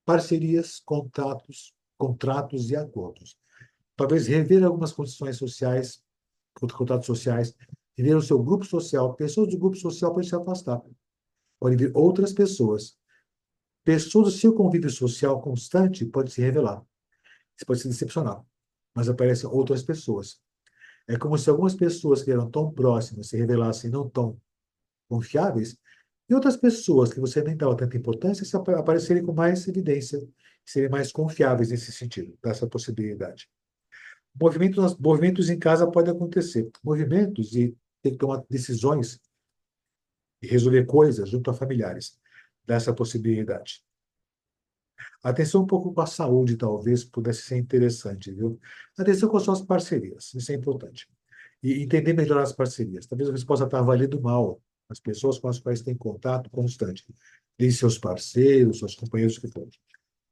[SPEAKER 2] parcerias, contratos e acordos. Talvez rever algumas condições sociais, contratos sociais, rever o seu grupo social. Pessoas do grupo social podem se afastar. Podem vir outras pessoas. Pessoas do seu convívio social constante pode se revelar. Você pode se decepcionar. Mas aparecem outras pessoas. É como se algumas pessoas que eram tão próximas se revelassem não tão confiáveis, e outras pessoas que você nem dava tanta importância se aparecerem com mais evidência, serem mais confiáveis nesse sentido, dessa possibilidade. Movimentos em casa podem acontecer. Movimentos e ter que tomar decisões e resolver coisas junto a familiares, dessa possibilidade. Atenção um pouco com a saúde, talvez, pudesse ser interessante, viu? Atenção com as suas parcerias, isso é importante. E entender melhor as parcerias. Talvez você possa estar avaliando mal as pessoas com as quais tem contato constante, desde seus parceiros, seus companheiros que forem.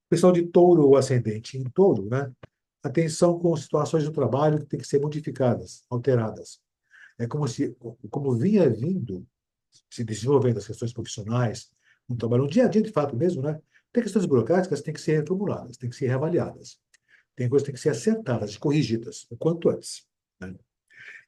[SPEAKER 2] Pessoal de touro ou ascendente em touro, né? Atenção com situações do trabalho que têm que ser modificadas, alteradas. É como vinha vindo, se desenvolvendo as questões profissionais, no trabalho, no dia a dia, de fato mesmo, né? Tem questões burocráticas que têm que ser reformuladas, têm que ser reavaliadas. Tem coisas que têm que ser acertadas, corrigidas, o quanto antes, né?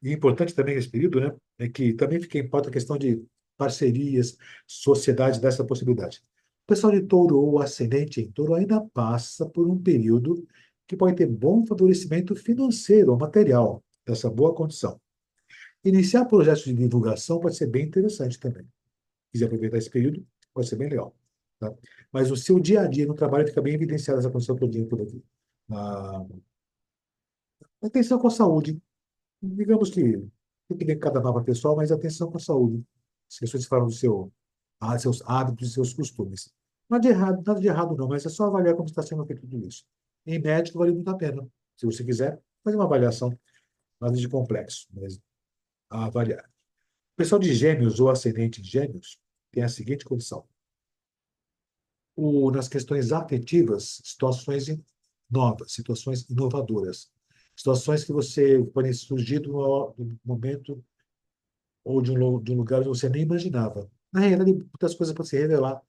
[SPEAKER 2] E importante também nesse período, né, é que também fica em pauta a questão de parcerias, sociedade dessa possibilidade. O pessoal de touro ou ascendente em touro ainda passa por um período que pode ter bom favorecimento financeiro ou material dessa boa condição. Iniciar projetos de divulgação pode ser bem interessante também. Quiser aproveitar esse período, pode ser bem legal. Tá? Mas o seu dia a dia no trabalho fica bem evidenciada essa condição todinha por aqui. A atenção com a saúde. Digamos que tem que ver cada mapa pessoal, mas atenção com a saúde. As pessoas falam seus hábitos e seus costumes. Nada de errado não, mas é só avaliar como está sendo feito tudo isso. Em médico, vale muito a pena. Se você quiser, fazer uma avaliação, nada de complexo, mas a avaliar. O pessoal de Gêmeos ou ascendente de Gêmeos tem a seguinte condição. Nas questões afetivas, situações novas, situações inovadoras, situações que você podem surgir de um momento ou de um lugar onde você nem imaginava. Na realidade, muitas coisas podem se revelar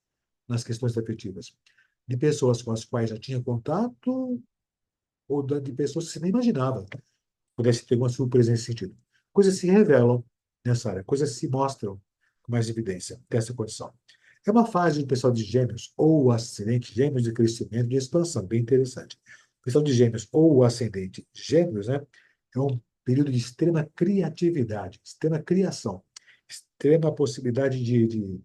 [SPEAKER 2] nas questões afetivas. De pessoas com as quais já tinha contato ou de pessoas que você nem imaginava pudesse ter uma surpresa nesse sentido. Coisas se revelam nessa área, coisas se mostram com mais evidência dessa condição. É uma fase do pessoal de Gêmeos ou ascendente Gêmeos de crescimento, de expansão, bem interessante. O pessoal de Gêmeos ou ascendente Gêmeos, né, é um período de extrema criatividade, extrema criação, extrema possibilidade de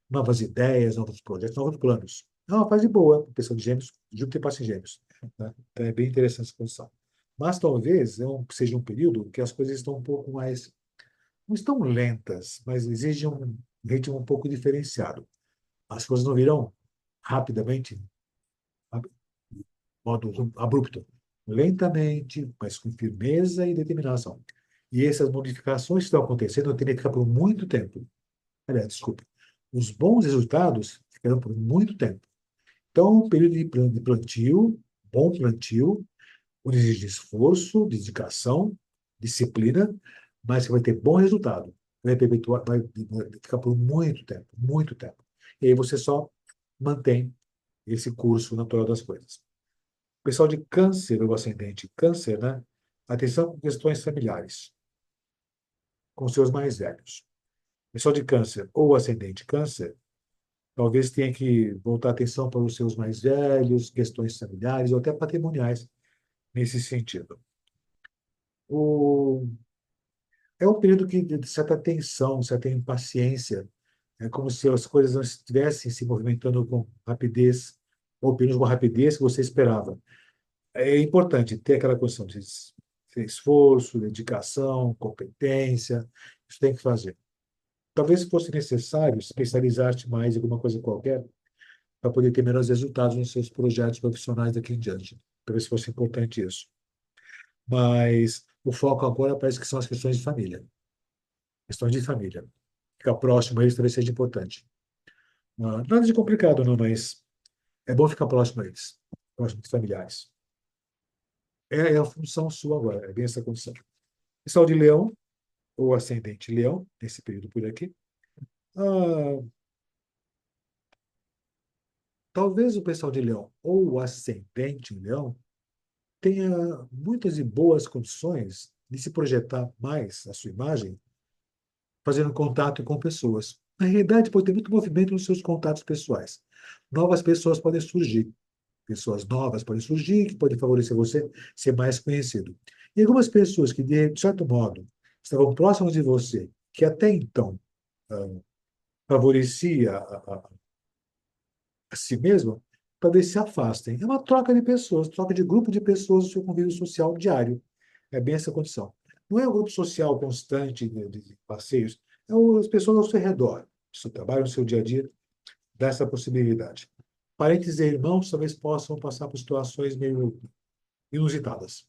[SPEAKER 2] novas ideias, novos projetos, novos planos. É uma fase boa para o pessoal de Gêmeos, Júpiter passa em Gêmeos. Né? Então é bem interessante essa condição. Mas talvez seja um período que as coisas estão um pouco mais, não estão lentas, mas exigem um ritmo um pouco diferenciado. As coisas não virão rapidamente, de modo abrupto. Lentamente, mas com firmeza e determinação. E essas modificações que estão acontecendo têm que ficar por muito tempo. Aliás, desculpe. Os bons resultados ficarão por muito tempo. Então, um período de plantio, bom plantio, onde exige esforço, dedicação, disciplina, mas que vai ter bom resultado. Vai perpetuar, vai ficar por muito tempo, muito tempo. E aí você só mantém esse curso natural das coisas. O pessoal de câncer ou ascendente câncer, né? Atenção com questões familiares, com seus mais velhos. O pessoal de câncer ou ascendente câncer, talvez tenha que voltar atenção para os seus mais velhos, questões familiares ou até patrimoniais nesse sentido. O, é um período de certa tensão, certa impaciência. É como se as coisas não estivessem se movimentando com rapidez, ou pelo menos com a rapidez que você esperava. É importante ter aquela condição de esforço, dedicação, competência. Isso tem que fazer. Talvez fosse necessário especializar-te mais em alguma coisa qualquer para poder ter melhores resultados nos seus projetos profissionais daqui em diante. Talvez fosse importante isso. Mas o foco agora parece que são as questões de família. Questões de família. Ficar próximo a eles talvez seja importante. Nada de complicado, não, mas é bom ficar próximo a eles, próximo dos familiares. É a função sua agora, é bem essa condição. Pessoal de Leão, ou ascendente Leão, nesse período por aqui, ah, talvez o pessoal de Leão ou o ascendente em Leão tenha muitas e boas condições de se projetar mais a sua imagem fazendo contato com pessoas. Na realidade, pode ter muito movimento nos seus contatos pessoais. Novas pessoas podem surgir. Pessoas novas podem surgir, que podem favorecer você ser mais conhecido. E algumas pessoas que, de certo modo, estavam próximas de você, que até então ah, favorecia a si mesmo, talvez se afastem. É uma troca de pessoas, troca de grupo de pessoas no seu convívio social diário. É bem essa condição. Não é um grupo social constante de passeios, é as pessoas ao seu redor, no seu trabalho, no seu dia a dia, dessa possibilidade. Parentes e irmãos talvez possam passar por situações meio inusitadas.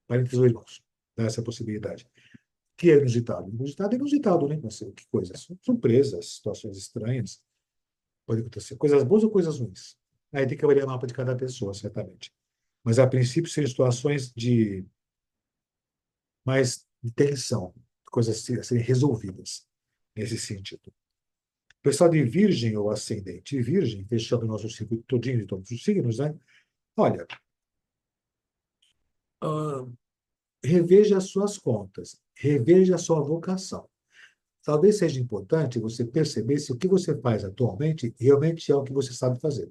[SPEAKER 2] Parentes ou irmãos, dessa possibilidade. Que é inusitado? Inusitado é inusitado, né? Não sei que coisas. Surpresas, situações estranhas, pode acontecer. Coisas boas ou coisas ruins. Aí tem que avaliar o mapa de cada pessoa, certamente. Mas, a princípio, seriam situações de mais de tensão, coisas a serem resolvidas nesse sentido. pessoal de Virgem ou ascendente Virgem, fechando o nosso ciclo todinho de todos os signos, né? Olha, ah, reveja as suas contas, reveja a sua vocação. Talvez seja importante você perceber se o que você faz atualmente realmente é o que você sabe fazer.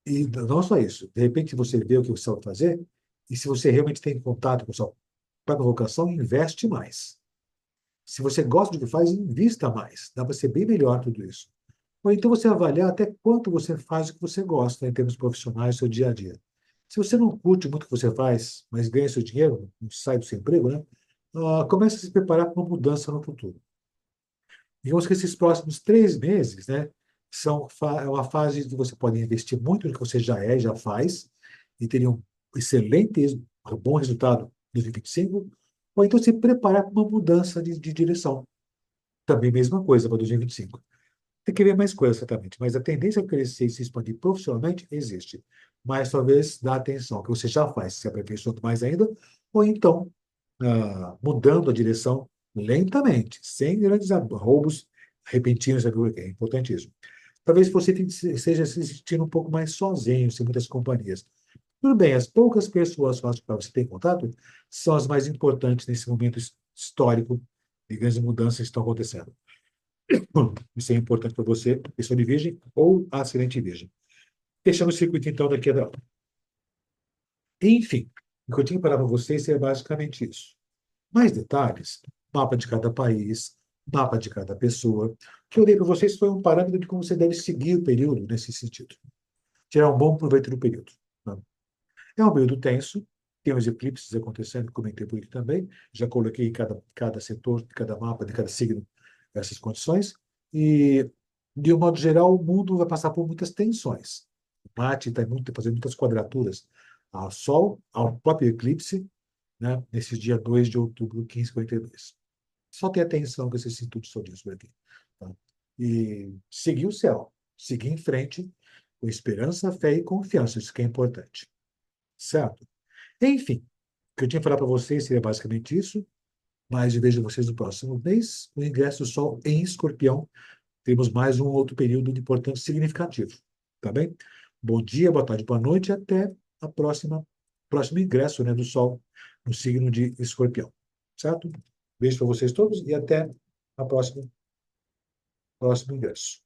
[SPEAKER 2] E não só isso, de repente você vê o que você sabe fazer, e se você realmente tem contato com a sua própria vocação, investe mais. Se você gosta do que faz, invista mais. Dá para ser bem melhor tudo isso. Ou então você avaliar até quanto você faz o que você gosta em termos profissionais, seu dia a dia. Se você não curte muito o que você faz, mas ganha seu dinheiro, não sai do seu emprego, né? Comece a se preparar para uma mudança no futuro. Digamos que esses próximos 3 meses, né, é uma fase que você pode investir muito no que você já é, já faz, e ter um excelente, bom resultado em 2025, ou então se preparar para uma mudança de direção. Também mesma coisa para 2025. Tem que ver mais coisas, certamente, mas a tendência a crescer e se expandir profissionalmente existe. Mas talvez dá atenção ao que você já faz, se aperfeiçoando mais ainda, ou então mudando a direção lentamente, sem grandes roubos repentinos, é importantíssimo. Talvez você esteja se sentindo um pouco mais sozinho, sem muitas companhias. Tudo bem, as poucas pessoas com as quais você tem contato são as mais importantes nesse momento histórico de grandes mudanças que estão acontecendo. Isso é importante para você, pessoa de virgem ou ascendente virgem. Fechando o circuito, então, daqui a... Enfim, o que eu tinha para vocês é basicamente isso. Mais detalhes, mapa de cada país, mapa de cada pessoa. O que eu dei para vocês foi um parâmetro de como você deve seguir o período nesse sentido. Tirar um bom proveito do período. Né? É um período tenso, tem os eclipses acontecendo, comentei por aqui também. Já coloquei em cada setor, de cada mapa, de cada signo, essas condições. E, de um modo geral, o mundo vai passar por muitas tensões. Marte está fazendo muitas quadraturas ao Sol, ao próprio eclipse, né, nesse dia 2 de outubro, 15:42. Só ter atenção com esses cintos todinhos por aqui. Tá? E seguir o céu, seguir em frente, com esperança, fé e confiança, isso que é importante. Certo? Enfim, o que eu tinha que falar para vocês seria basicamente isso, mas eu vejo vocês no próximo mês, o ingresso do Sol em Escorpião. Temos mais um outro período de importância significativo. Tá bem? Bom dia, boa tarde, boa noite, e até a próximo ingresso, né, do Sol no signo de Escorpião. Certo? Beijo para vocês todos e até a próximo ingresso.